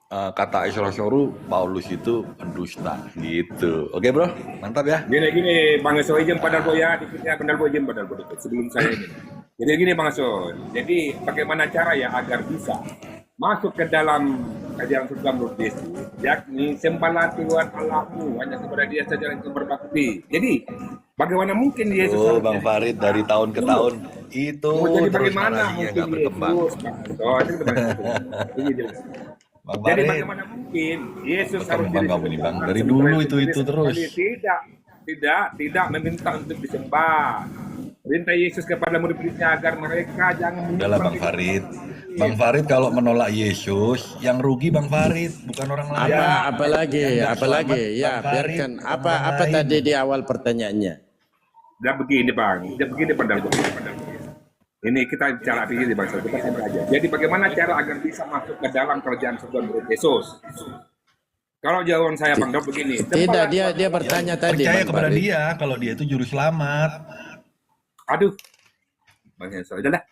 kata Asrasoru Paulus itu pendusta gitu. Oke bro, mantap ya. Gini Bang Aso, izin Pak Dalbo ya, dikitnya Bang Dalbo izin Pak Dalbo dikit sebelum saya ini. Jadi gini Bang Aso, jadi bagaimana cara ya agar bisa masuk ke dalam ajaran surga menurut Yesus, yakni sembahlah Tuhan Allahmu, hanya kepada Dia saja yang berbakti. Jadi bagaimana mungkin Yesus Oh harus Bang jadi- Farid dari tahun ke tahun itu Oh, jadi terus bagaimana narasinya mungkin nggak berkembang. Yesus, Bang Aso, itu bagaimana? Bang Jadi Farid, bagaimana mungkin Yesus harus berkembang jadi kamu nih Bang. sembah Dari sementara dulu Yesus itu terus. tidak meminta untuk disembah. Perintah Yesus kepada murid-muridnya agar mereka jangan Udahlah Bang menyembah Farid, Bang Farid kalau menolak Yesus, yang rugi Bang Farid, bukan orang lain. Apalagi Yang nggak apalagi selamat, ya Bang Farid, biarkan bukan apa orang lain. tadi di awal pertanyaannya. Dia begini Bang, dia begini Pandal. Ini kita bicara begini Bang, kita simpel aja. Jadi bagaimana cara agar bisa masuk ke dalam kerajaan surga menurut Yesus? Kalau jawaban saya Bang Dok begini. Tidak, dia bertanya tadi Percaya Bang kepada Farid. dia kalau dia itu juru selamat. Aduh. Bang Henso, udah dah.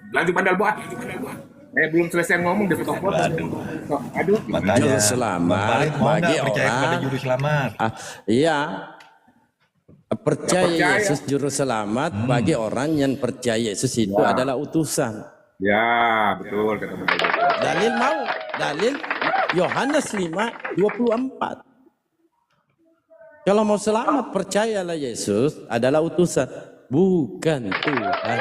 Lanjut Pandal buat. Belum selesai ngomong dia potong-potong. Aduh. Makanya Juru Bang selamat Farid mau bagi nggak percaya kepada orang juru selamat? iya percaya percaya. Yesus juru selamat bagi orang yang percaya Yesus itu adalah utusan. Ya, betul kata Bang Dok. Dalil mau? Dalil Yohanes 5:24. Kalau mau selamat percayalah Yesus adalah utusan, bukan Tuhan.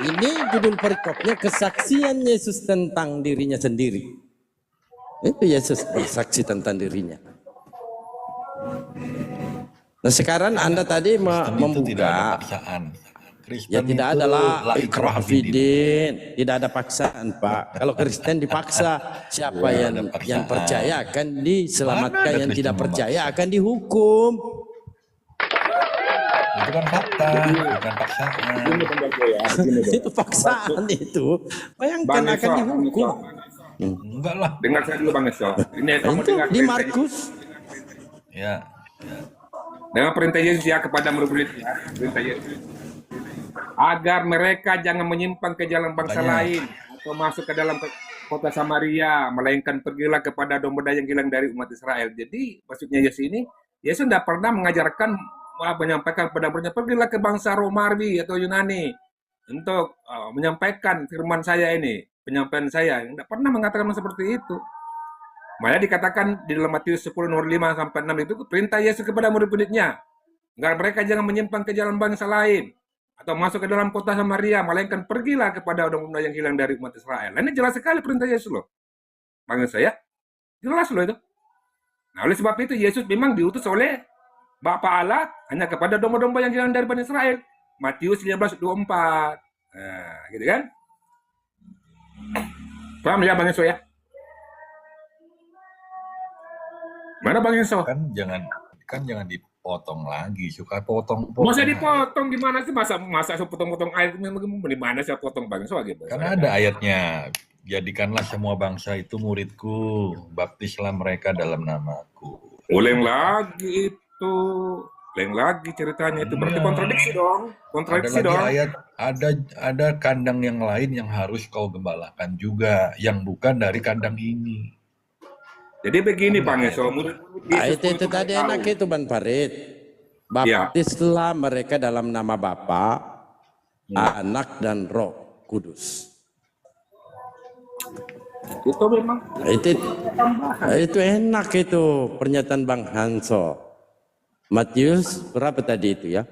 Ini judul perikopnya kesaksian Yesus tentang dirinya sendiri. Itu Yesus bersaksi tentang dirinya. Nah sekarang Anda tadi Kristen itu tidak ada membuka, paksaan. Kristen ya tidak itu ada la lah ikrah ikrah fid din. fidin, tidak ada paksaan Pak. Kalau Kristen dipaksa, siapa Tidak yang ada paksaan. yang percaya akan diselamatkan, Mana ada yang Kristen tidak percaya memaksa? akan dihukum. Itu kan fakta, bukan paksaan. Begini Bang Dok ya, begini Dok. Itu paksaan itu. Bayangkan Bang akan Henso, dihukum. Enggak lah. dengar saya dulu Bang Henso. Ini kamu Itu dengar di perintah- Markus. Ya. dengan perintah Yesus ya kepada murid-muridnya, perintah Yesus. Agar mereka jangan menyimpang ke jalan bangsa Makanya. lain atau masuk ke dalam kota Samaria, melainkan pergilah kepada domba yang hilang dari umat Israel. Jadi maksudnya Yesus ini, Yesus tidak pernah mengajarkan menyampaikan kepada muridnya pergilah ke bangsa Romawi atau Yunani untuk menyampaikan firman saya ini, penyampaian saya. Tidak pernah mengatakan seperti itu. Malah dikatakan di dalam Matius 10 nomor 5 sampai 6 itu perintah Yesus kepada murid-muridnya agar mereka jangan menyimpang ke jalan bangsa lain atau masuk ke dalam kota Samaria, melainkan pergilah kepada domba yang hilang dari umat Israel. Ini jelas sekali perintah Yesus loh. Panggil saya, jelas loh itu. Nah, oleh sebab itu Yesus memang diutus oleh Bapa Allah hanya kepada domba-domba yang hilang dari Bani Israel. Matius 15:24. Nah, gitu kan? Paham ya Bang Yesus ya? Mana Bang Enso? Kan jangan dipotong lagi, suka potong-potong. Masa dipotong gimana sih? Masa potong-potong ayat di mana saya potong Bang Enso gitu. Karena ada ayatnya. Jadikanlah semua bangsa itu muridku, baptislah mereka dalam namaku. Lain lagi itu. Lain lagi ceritanya itu. Berarti Iya. kontradiksi dong. Ada Kontradiksi lagi dong. ayat, ada kandang yang lain yang harus kau gembalakan juga, yang bukan dari kandang ini. Jadi begini Bang Enso, Itu tadi enak itu Bang Farid. Baptislah mereka dalam nama Bapa, Anak dan Roh Kudus. Itu memang Itu enak itu pernyataan Bang Hanso. Matius berapa tadi itu ya?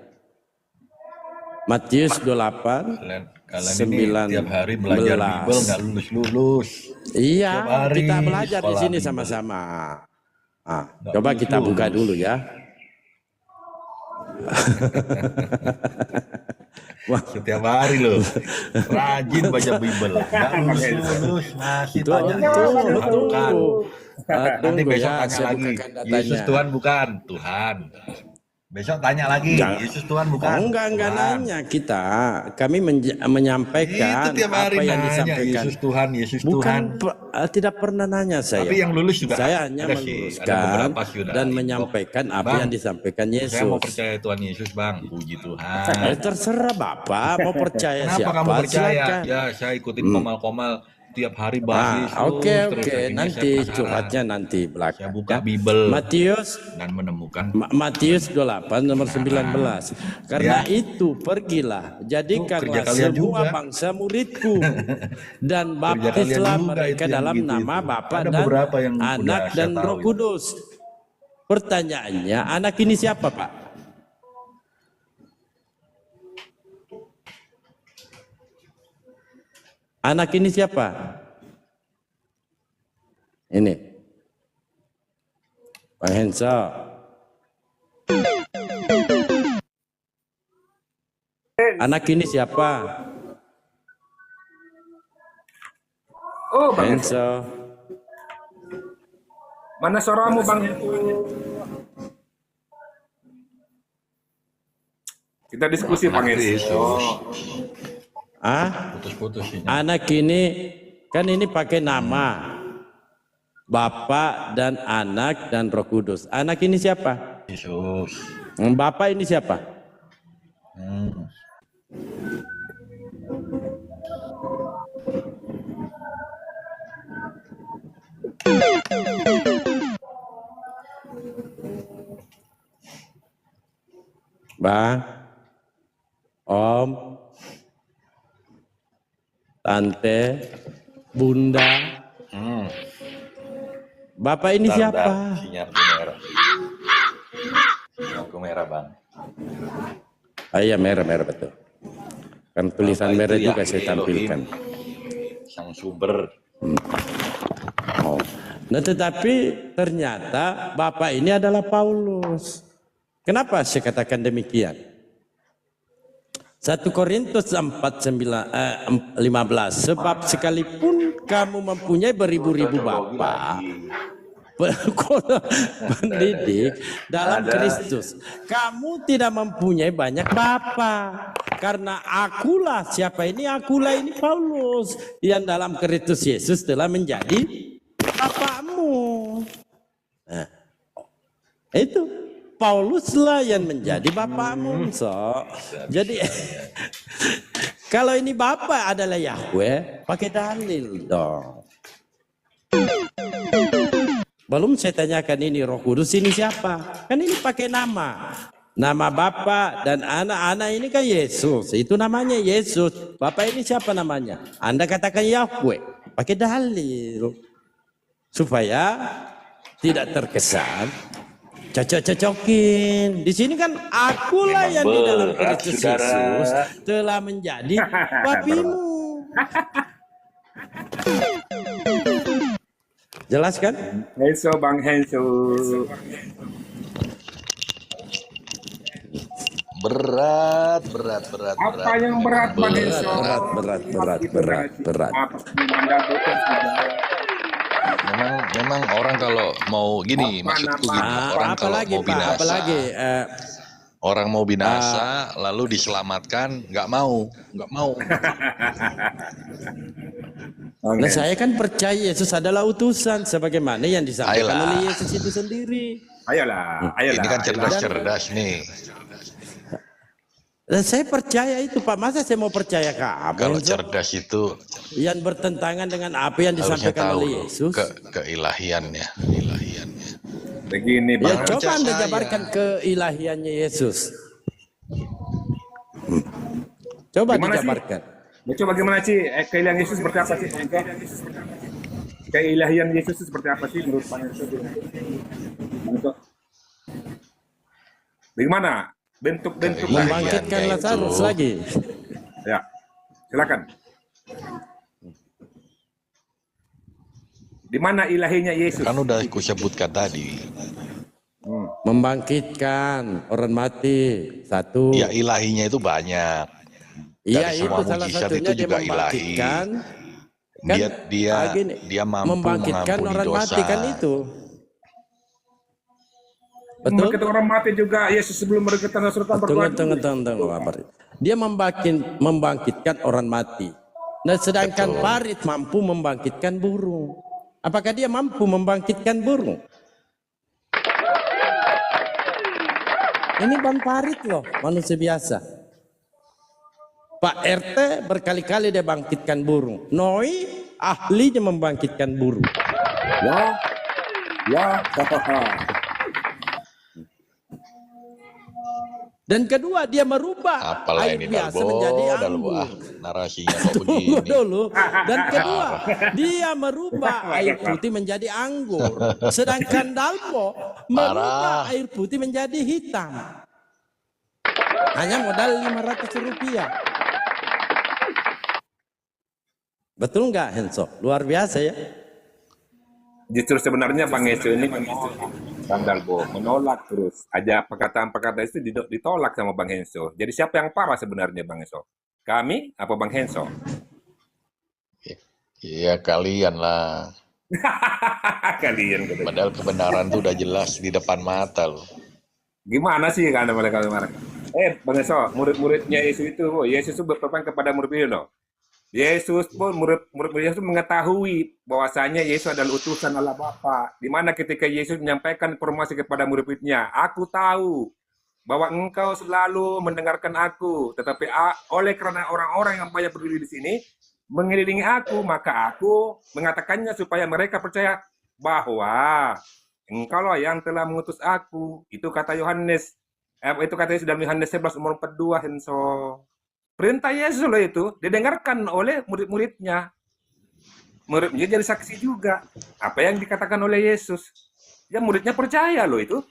Matius 28. Kalian ini tiap hari belajar Bible nggak lulus-lulus. Iya, Tiap hari kita belajar di sekolah sini Bible. sama-sama. Ah, Nggak coba kita lulus-lulus. buka dulu ya. Wah, Setiap hari loh, rajin baca Bible, nggak lulus-lulus, masih tanya bukan. Nanti tunggu besok ya, tanya saya lagi, bukakan datanya. Yesus Tuhan bukan? Tuhan. Besok tanya lagi, Jangan. Yesus Tuhan bukan? enggak Tuhan. nanya kita. Kami menyampaikan Itu tiap hari apa yang nanya, disampaikan. Yesus Tuhan, Yesus Bukan Tuhan. tidak pernah nanya saya. Tapi yang lulus juga Saya hanya ada sih, ada meluruskan beberapa sudah. dan menyampaikan apa Bang, yang disampaikan Saya mau Yesus. percaya Tuhan Yesus, Bang. Puji Tuhan. Terserah Bapak mau percaya Kenapa siapa. kamu percaya? Silakan. Ya, saya ikutin komal-komal tiap hari bahas Yesus. Oke, terus oke. akhirnya Nanti saya penasaran. curhatnya nanti Saya belakang. buka ya. Bible Matius dan menemukan Matius 28 nomor 19. Karena itu pergilah, jadikanlah kerja kalian semua juga. bangsa muridku dan Kerja kalian baptislah juga mereka itu yang dalam gitu nama itu. Bapa Ada dan beberapa yang udah Anak saya dan tahu Roh itu. Kudus. Pertanyaannya, anak ini siapa, Pak? Anak ini siapa? Ini. Pak Hensa. Anak ini siapa? Oh, Bang Henso. Enzo. Mana suaramu, Bang? Kita diskusi, Bang Henso. Ah, Putus-putus ini. anak ini kan ini pakai nama Bapa dan Anak dan Roh Kudus. Anak ini siapa? Yesus. Bapak ini siapa? Hmm. Bang, Om, Tante, Bunda. Hmm. Bapak ini Bentar, siapa? bentar. Sinyalku merah. Sinyalku merah, Bang. Ah iya, merah betul. Kan tulisan Bapak merah itu juga Yahweh saya tampilkan. Elohim, sang sumber. Oh. Nah, tetapi ternyata Bapak ini adalah Paulus. Kenapa saya katakan demikian? 1 Korintus 4:15. Sebab sekalipun kamu mempunyai beribu-ribu bapa, pendidik dalam Kristus, kamu tidak mempunyai banyak bapa. Karena akulah, siapa ini? Akulah ini Paulus yang dalam Kristus Yesus telah menjadi bapamu. Nah, itu Pauluslah yang menjadi bapamu. So, jadi kalau ini bapak adalah Yahweh, pakai dalil dong. Belum saya tanyakan ini Roh Kudus ini siapa? Kan ini pakai nama. Nama Bapa dan anak-anak ini kan Yesus. Itu namanya Yesus. Bapak ini siapa namanya? Anda katakan Yahweh. Pakai dalil. Supaya tidak terkesan cocok-cocokin. Di sini kan akulah yang di dalam Kristus Yesus telah menjadi papimu. Jelas kan? Henso, Bang Henso. Berat. Apa yang berat, Bang Henso? Berat. Memang orang kalau mau gini, maksudku gini, orang kalau Apalagi mau Pak, binasa, apalagi orang mau binasa lalu diselamatkan, nggak mau. nah saya kan percaya Yesus adalah utusan sebagaimana yang disampaikan Ayolah. oleh Yesus itu sendiri. Ayolah. Ini kan cerdas nih. Dan saya percaya itu Pak, masa saya mau percaya kamu Kalau Enzo? cerdas itu Yang bertentangan dengan apa yang harusnya disampaikan tahu oleh Yesus. keilahiannya. Begini, Ya Bang. coba Anda saya. jabarkan keilahiannya Yesus. Coba Gimana sih? dijabarkan. Ya, coba gimana sih keilahian Yesus seperti apa sih? Keilahian Yesus itu seperti apa sih menurut Bang Henso? Bagaimana bentuk-bentuk Keilahian. Membangkitkan itu. Lazarus lagi. Ya, silakan. Di mana ilahinya Yesus? Kan udah aku sebutkan tadi. Membangkitkan orang mati. Satu. Ya ilahinya itu banyak. Iya dari itu semua salah mujizat satunya itu dia juga membangkitkan. Kan, gini, Dia mampu membangkitkan mengampuni orang dosa. mati kan itu. Betul. Membangkitkan orang mati juga Yesus sebelum berkata surga berdoa. Tunggu. Dia membangkitkan orang mati. Nah, sedangkan Betul. parit mampu membangkitkan burung. Apakah dia mampu membangkitkan burung? Ini Bang Parit loh, manusia biasa. Pak RT berkali-kali dia bangkitkan burung. Noi ahlinya membangkitkan burung. Ya. Dan kedua dia merubah Apalah air ini biasa Dalbo, menjadi Dalbo, anggur. narasinya kok Tunggu begini. dulu. Dan kedua, dia merubah air putih menjadi anggur. Sedangkan Dalbo merubah air putih menjadi hitam. Hanya modal Rp500. Betul nggak Henso? Luar biasa ya. Justru sebenarnya Bang Henso ini menolak, Bang Dalbo, menolak terus. Aja perkataan-perkataan itu ditolak sama Bang Henso. Jadi siapa yang parah sebenarnya Bang Henso? Kami apa Bang Henso? Ya kalian lah. Kalian katanya. Padahal kebenaran tuh udah jelas di depan mata loh. Gimana sih kan mereka kemarin? Bang Eso, murid-muridnya Yesus itu, Yesus itu berpesan kepada murid-muridnya loh. Yesus pun murid Yesus mengetahui bahwasanya Yesus adalah utusan Allah Bapa. Di mana ketika Yesus menyampaikan informasi kepada murid-muridnya, aku tahu bahwa engkau selalu mendengarkan aku, tetapi oleh karena orang-orang yang banyak berdiri di sini mengelilingi aku, maka aku mengatakannya supaya mereka percaya bahwa engkaulah yang telah mengutus aku. Itu kata Yohanes. Itu kata Yesus dalam Yohanes 11 umur 42, Henso. Perintah Yesus loh itu didengarkan oleh murid-muridnya. Muridnya jadi saksi juga. Apa yang dikatakan oleh Yesus. Ya muridnya percaya loh itu.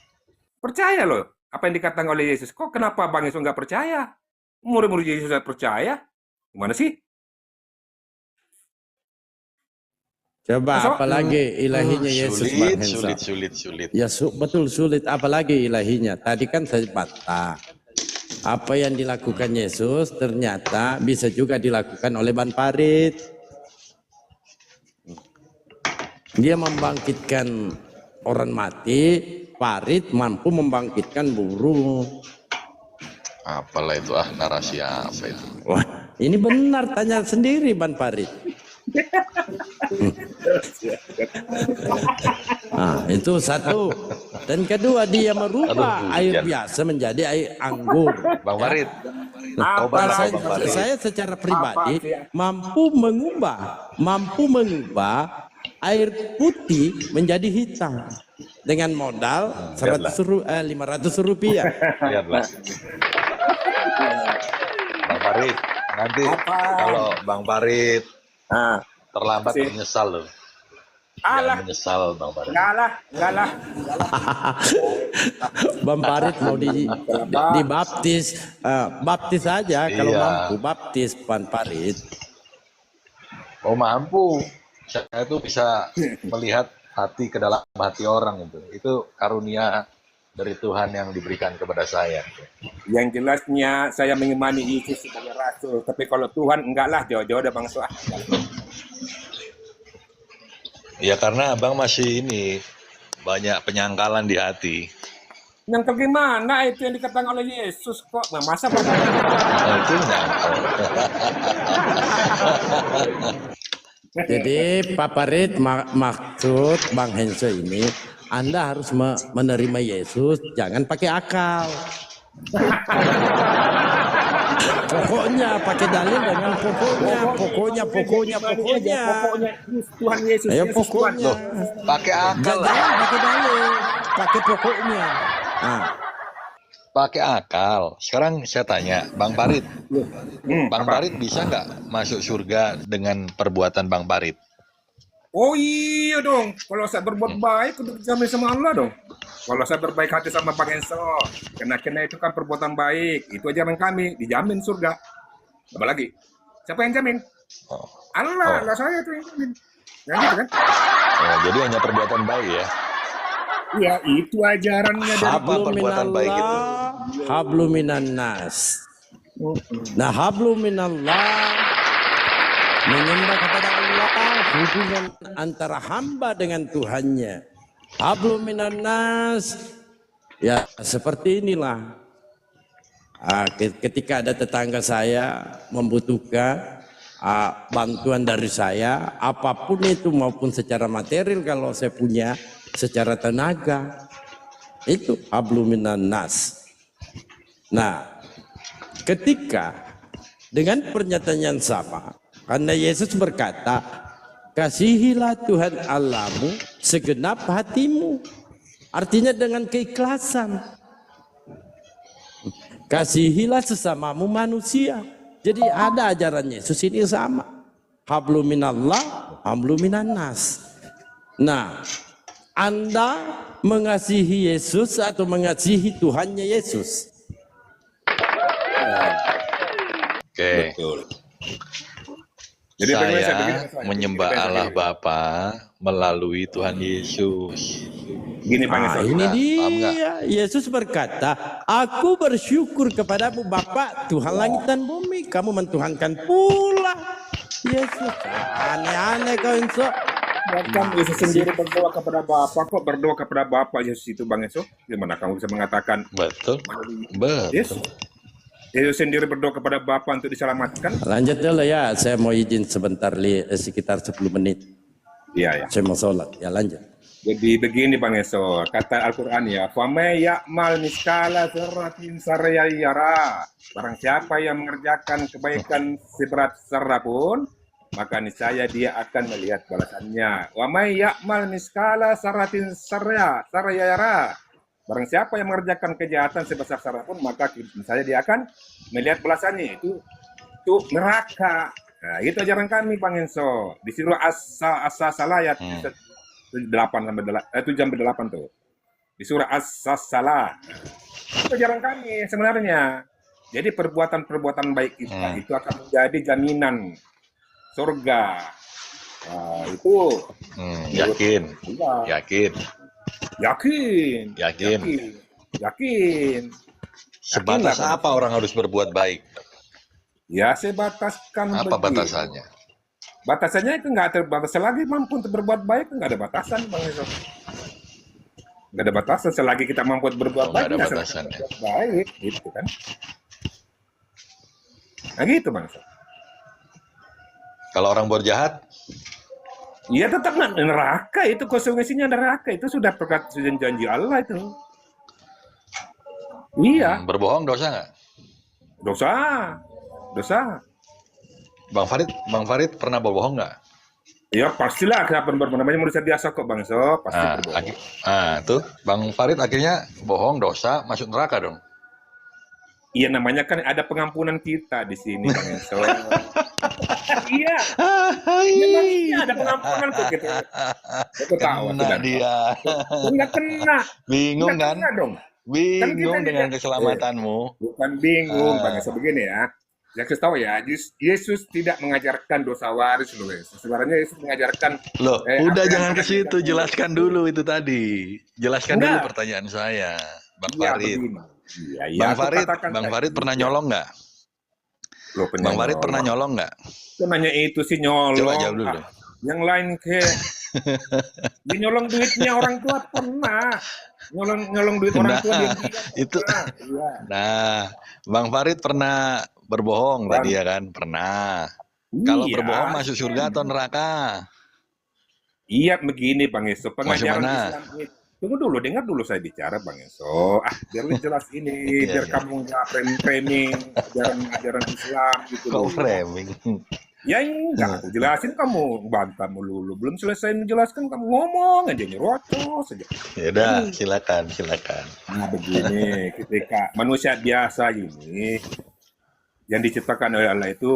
Percaya loh apa yang dikatakan oleh Yesus. Kok kenapa Bang Yesus nggak percaya? Murid-murid Yesus nggak percaya? Gimana sih? Coba Masuk? apalagi ilahinya Yesus Bang Hensa. Sulit. Ya betul sulit, apalagi ilahinya. Tadi kan saya bantah. Apa yang dilakukan Yesus ternyata bisa juga dilakukan oleh Bang Farid. Dia membangkitkan orang mati, Farid mampu membangkitkan burung. Apalah itu narasi apa itu? Wah, ini benar, tanya sendiri Bang Farid. Nah, itu satu. Dan kedua, dia merubah air biasa menjadi air anggur. Bang Farid. Saya secara pribadi mampu mengubah air putih menjadi hitam dengan modal 500 rupiah. Lihatlah. Bang Farid, nanti kalau Bang Farid terlambat menyesal loh. Alah, Menyesal Bang Farid. enggak lah. Bang Farid mau dibaptis, baptis saja kalau Iya. mampu baptis Bang Farid. Oh mampu. Saya tuh bisa melihat hati ke dalam hati orang itu. Itu karunia dari Tuhan yang diberikan kepada saya. Yang jelasnya saya mengimani Yesus sebagai rasul, tapi kalau Tuhan enggak lah, jauh-jauh ada bangsa. Ya karena abang masih banyak penyangkalan di hati. Yang gimana itu yang dikatakan oleh Yesus kok? Nah, masa Nah, itu menyangkal. Jadi Pak Farid, maksud Bang Henso ini, Anda harus menerima Yesus, jangan pakai akal. Pokoknya pakai dalil dengan pokoknya. Tuhan Yesus. Ayo Yesus pokoknya. Pakai akal lah. Jangan pakai dalil, pakai pokoknya. Nah, Pakai akal. Sekarang saya tanya, Bang Farid. Bang Farid bisa nggak masuk surga dengan perbuatan Bang Farid? Oh iya dong, kalau saya berbuat baik udah dijamin sama Allah dong. Kalau saya berbaik hati sama Bang Enso, kena itu kan perbuatan baik, itu ajaran kami, dijamin surga. Apa lagi? Siapa yang jamin? Allah, Allah saya itu yang jamin. Ya gitu kan? Oh, jadi hanya perbuatan baik ya? Iya, itu ajarannya dari Apa perbuatan baik itu? Hablu minan nas. Nah, hablu minallah menyembah kepada Allah, hubungan antara hamba dengan Tuhannya. Hablu minan nas, ya seperti inilah. Ketika ada tetangga saya membutuhkan bantuan dari saya, apapun itu maupun secara material kalau saya punya, secara tenaga, itu hablu minan nas. Nah, ketika dengan pernyataan yang sama, karena Yesus berkata, kasihilah Tuhan Allahmu segenap hatimu. Artinya dengan keikhlasan. Kasihilah sesamamu manusia. Jadi ada ajaran Yesus ini sama. Hablu minallah, hablu minan nas. Nah, Anda mengasihi Yesus atau mengasihi Tuhannya Yesus? Oke. Betul. Jadi bagaimana saya begini, Saya Pak? menyembah Begini, Allah begini. Bapa melalui Tuhan Yesus. Gini Bang Enso. Ini Paham nggak? dia, Yesus berkata, aku bersyukur kepadamu Bapa, Tuhan langit dan bumi, kamu mentuhankan pula Yes, aneh-aneh kau Enso. Bahkan Yesus sendiri berdoa kepada Bapa, kok berdoa kepada Bapa Yesus itu Bang Enso? Gimana kamu bisa mengatakan Betul. Yesus? Yesus sendiri berdoa kepada Bapa untuk diselamatkan? Lanjut dulu ya, saya mau izin sebentar sekitar 10 menit. Iya, ya. Saya mau sholat, ya lanjut. Jadi begini Bang Enso, kata Al-Quran ya, "Famay ya'mal miskala dzarratin sarya yara." Barang siapa yang mengerjakan kebaikan seberat zarah pun, maka niscaya dia akan melihat balasannya. "Wa may ya'mal miskala dzarratin sarya yara." Barang siapa yang mengerjakan kejahatan sebesar zarah pun, maka niscaya dia akan melihat balasannya, itu neraka. Nah, itu ajaran kami Bang Enso. Di surah As-Salah ayat 7-8 tuh. Di surah As-Salah. Itu ajaran kami sebenarnya. Jadi perbuatan-perbuatan baik kita itu akan menjadi jaminan surga. Nah, itu Yakin. Iya. Yakin. Yakin. Sebatas Yakin lah, apa orang harus berbuat baik? Ya, saya bataskan Apa begitu. batasannya? Batasannya itu nggak terbatas, selagi mampu untuk berbuat baik nggak ada batasan Bang Enso. Nggak ada batasan selagi kita mampu untuk berbuat Nggak baik. ada Nggak batasannya. berbuat baik, gitu kan? Nah gitu Bang Enso. Kalau orang berjahat, Iya tetap neraka, itu konsekuensinya neraka, itu sudah perkataan janji Allah itu. Iya, berbohong dosa nggak? dosa. Bang Farid pernah berbohong nggak? Ya pastilah, kenapa namanya manusia biasa kok Bang Enso, pasti berbohong. Tuh, Bang Farid akhirnya bohong, dosa, masuk neraka dong. Iya namanya kan ada pengampunan kita di sini Bang Enso. Iya. Memang iya ada pengampunan kok kita. Kena dia. Enggak kena. Bingung Nggak kan? kena dong. Bingung Kan kita dengan tidak- keselamatanmu. Bukan bingung Bang Enso, begini ya. Saya kasih tahu ya, Yesus tidak mengajarkan dosa waris loh. Sebenarnya Yesus mengajarkan Loh, apa udah yang jangan ke pernah situ, kita- jelaskan dulu itu tadi. Jelaskan dulu Enggak. pertanyaan saya, Bang Iya, Farid. begini. Iya, iya, Bang aku Farid, katakan Bang tadi. Farid pernah Iya. nyolong nggak? Loh, Bang Farid pernah nyolong nggak? Itu nanya itu sih nyolong. Coba jawab dulu. Yang lain ke dia nyolong duitnya orang tua pernah. Nyolong duit orang tua dia itu. pernah. Iya. Nah, Bang Farid pernah berbohong Bang. tadi ya kan? Pernah. Kalau Iya. berbohong masuk surga atau neraka? Iya begini Bang Enso, pengajaran mana? Islam itu. Tunggu dulu, dengar dulu saya bicara Bang Enso. Biar lu jelas ini, Iya, biar iya. kamu nggak framing ajaran Islam gitu. Kok loh. framing? Ya enggak, aku jelasin kamu bantah melulu. Belum selesai menjelaskan kamu ngomong aja nyerocos saja. Ya udah, silakan. Nah begini, ketika manusia biasa ini yang diciptakan oleh Allah itu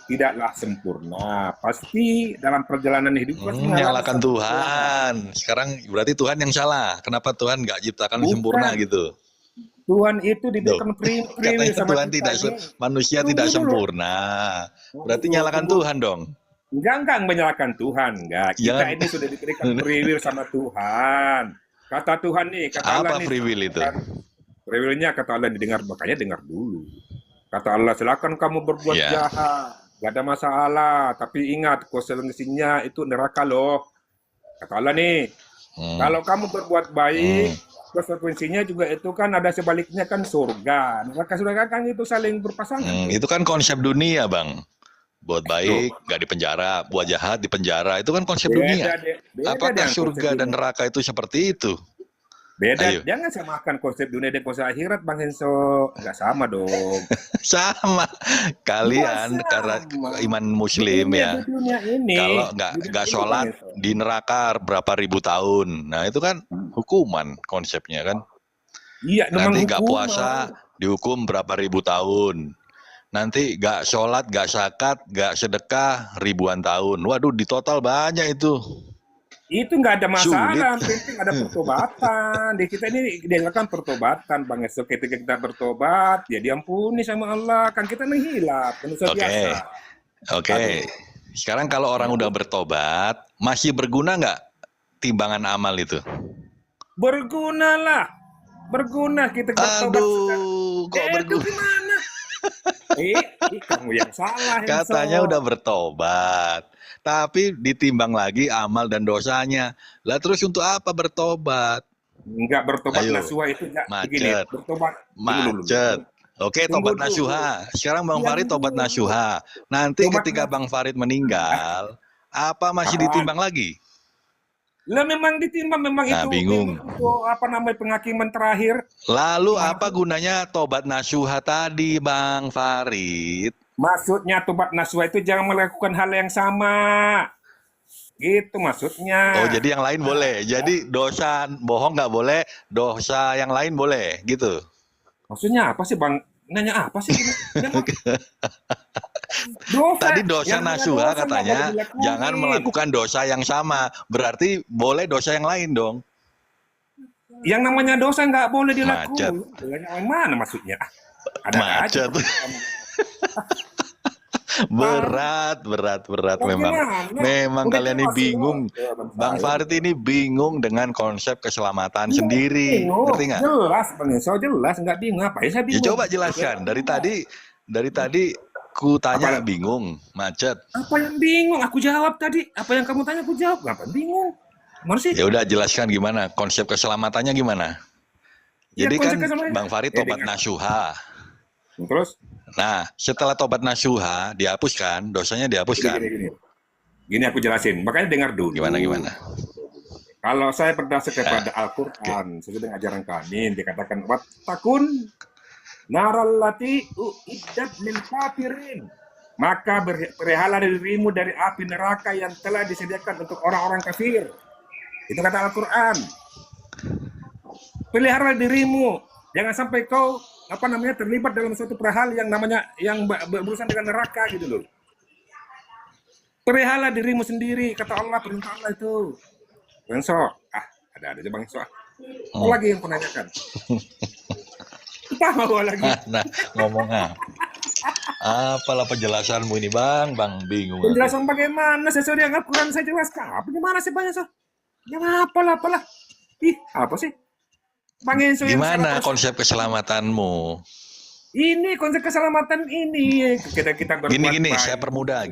tidaklah sempurna. Pasti dalam perjalanan hidup pasti mengalami Nyalakan satu Tuhan. Sekarang berarti Tuhan yang salah. Kenapa Tuhan nggak ciptakan Bukan. sempurna gitu? Tuhan itu diberikan free Katanya sama Tuhan kita tidak ini. manusia Tunggu tidak dulu. sempurna. Berarti nyalakan Tuhan dong. Enggak menyalahkan Tuhan, enggak. Kita Jangan. ini sudah diberikan free will sama Tuhan. Kata Tuhan nih, kata Allah Apa nih. free will itu? Free will-nya kata Allah didengar, makanya dengar dulu. Kata Allah, silakan kamu berbuat Ya. jahat, gak ada masalah. Tapi ingat, konsekuensinya itu neraka loh. Kata Allah nih, kalau kamu berbuat baik, konsekuensinya juga itu kan ada sebaliknya kan surga. Neraka surga kan itu saling berpasangan. Itu kan konsep dunia, Bang. Buat baik, nggak di penjara. Buat jahat, di penjara. Itu kan konsep dunia. Beda Apakah dengan surga konsep dan dunia. neraka itu seperti itu? Beda, Ayo. jangan samakan konsep dunia dan konsep akhirat, Bang Henso. Nggak sama dong. Sama. Kalian Nggak karena sama. iman muslim Dunia- ya. dunia ini. Kalau Dunia nggak ini, sholat Bang Henso. di neraka berapa ribu tahun. Nah itu kan hukuman konsepnya kan. Iya, memang Nanti nggak hukuman. puasa dihukum berapa ribu tahun. Nanti nggak sholat, nggak zakat, nggak sedekah ribuan tahun. Waduh, di total banyak itu. Itu nggak ada masalah, Sulit. yang penting ada pertobatan. Di kita ini dilakukan pertobatan, Bang Henso. Ketika kita bertobat, ya diampuni sama Allah. Kan kita menghilap, manusia Oke. biasa. Oke. Sekarang kalau orang udah bertobat, masih berguna nggak timbangan amal itu? Berguna lah. Berguna kita bertobat. Aduh, kok Itu berguna? gimana? Kamu yang salah, Katanya Enso. udah bertobat, Katanya udah katanya udah bertobat. Tapi ditimbang lagi amal dan dosanya. Lah terus untuk apa bertobat? Enggak bertobat Ayo, nasuha itu enggak begini, macet, bertobat macet. Oke, Tunggu tobat dulu. nasuha. Sekarang Bang Iya Farid tobat dulu. nasuha. Nanti Tobat ketika Bang Farid meninggal, apa masih Apaan? ditimbang lagi? Lah memang ditimbang, memang Nah, itu bingung. memang itu apa namanya penghakiman terakhir. Lalu apa gunanya tobat nasuha tadi, Bang Farid? Maksudnya tobat nasuha itu jangan melakukan hal yang sama. Gitu maksudnya. Oh, jadi yang lain boleh. Jadi dosa bohong nggak boleh, dosa yang lain boleh, gitu. Maksudnya apa sih Bang? Nanya apa sih? Dosa. Tadi dosa Yang namanya nasuha dosa nggak katanya boleh dilakuin. jangan melakukan dosa yang sama. Berarti boleh dosa yang lain dong. Yang namanya dosa nggak boleh Macet. dilakuin. Yang mana maksudnya? Ada Macet. aja. berat memang. Bagaimana? Memang Udah kalian ini jelas, bingung. ya, Bang Farid ini bingung dengan konsep keselamatan sendiri. Bingung. Ngerti nggak? Jelas Bang Enso, jelas nggak bingung. Ngapain saya Ya bingung? coba jelaskan. Dari tadi ku tanya Apa? bingung, macet. Apa yang bingung? Aku jawab tadi. Apa yang kamu tanya aku jawab. Ngapain bingung? Mana sih? Ya udah jelaskan gimana konsep keselamatannya gimana? Ya, Jadi konsep kan keselamatannya. Bang Farid Ya, tobat dengar. nasuha. Terus? Nah, setelah tobat nasuha dihapuskan, dosanya dihapuskan. Gini aku jelasin. Makanya dengar dulu. Gimana? Kalau saya berdasar kepada Al-Quran, sesuai dengan ajaran kami, dikatakan wattaqun narallati uiddat lil kafirin. Maka berperihalah dirimu dari api neraka yang telah disediakan untuk orang-orang kafir. Itu kata Al-Quran. Pelihara dirimu, jangan sampai kau terlibat dalam suatu hal yang namanya yang berurusan dengan neraka gitu loh. Pelihara dirimu sendiri, kata Allah, perintah Allah itu. Bang So, ada aja Bang So. Apa lagi yang penanyakan? Kita mau lagi. Nah, ngomong apalah penjelasanmu ini Bang bingung. aku. Penjelasan bagaimana sesuai dengan Al-Quran saya jelaskan. Bagaimana sih Bang So? Ya apalah. Ih, apa sih? Bang Enso yang Gimana salah konsep keselamatanmu? ini konsep keselamatan ini kita berbuat Gini, baik. saya permudah.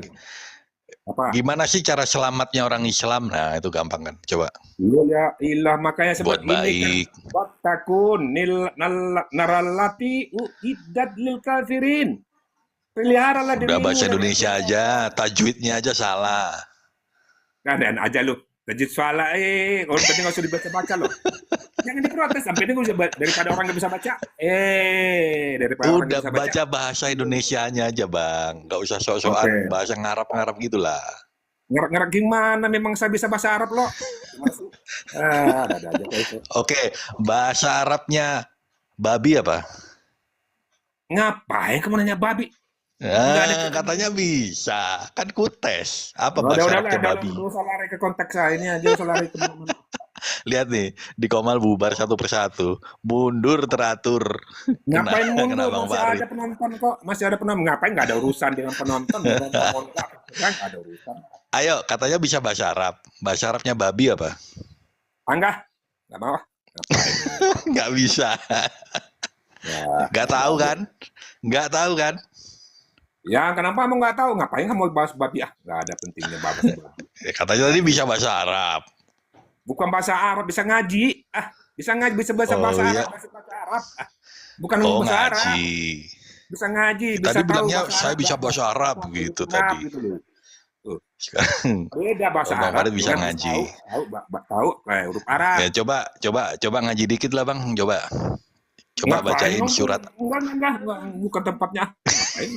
Apa? Gimana sih cara selamatnya orang Islam? Nah, itu gampang kan. Coba. Ya ilah makanya sebab Buat baik. ini kan wattaqun narallati uiddat lil kafirin. Peliharalah Udah dirimu. bahasa Indonesia aja, tajwidnya aja salah. Dan aja lu. Tajwid salah orang penting nggak usah dibaca-baca loh. Jangan diprotes sampai ini daripada orang nggak bisa baca. Daripada orang Udah nggak bisa baca. baca bahasa Indonesianya aja Bang. Nggak usah sok-sokan Oke. bahasa ngarap-ngarap gitulah. Ngerak-ngerak gimana? Memang saya bisa bahasa Arab loh. Ada aja kayak itu. Oke, bahasa Arabnya babi apa? Ngapain kamu nanya babi? Nggak ada. Katanya bisa. Kan ku tes. Apa bahasa Arabnya babi? Udah usah lari ke konteks saya ini aja, usah lari ke mana. Lihat nih, di Komal bubar satu persatu. Mundur teratur. Ngapain Kena mundur? Bang Masih Farid. ada penonton kok. Masih ada penonton. Ngapain? Nggak ada urusan dengan penonton. Nggak ada urusan. Ayo, katanya bisa bahasa Arab. Bahasa Arabnya babi apa? Enggak. Nggak mau. Ngapain? Nggak bisa. Ya. Nggak tahu kan? Nggak tahu kan? Ya, kenapa kamu nggak tahu? Ngapain kamu bahas babi? Nggak ada pentingnya bahas babi. Katanya tadi bisa bahasa Arab. Bukan bahasa Arab, bisa ngaji. Bisa ngaji, bisa bahasa Oh, iya. Arab, bahasa Arab. Bukan Oh, bahasa Arab. ngaji. Bisa ngaji, bisa Tadi tahu bilangnya bahasa saya Arab, bisa bahasa Arab gitu Arab tadi. gitu loh. Sekarang Beda bahasa Bang Arab. Farid bisa dengan ngaji. Tahu huruf Arab. ya coba ngaji dikit lah Bang, coba. Coba Ngapain bacain kamu? surat. Enggak, bukan tempatnya. Ngapain?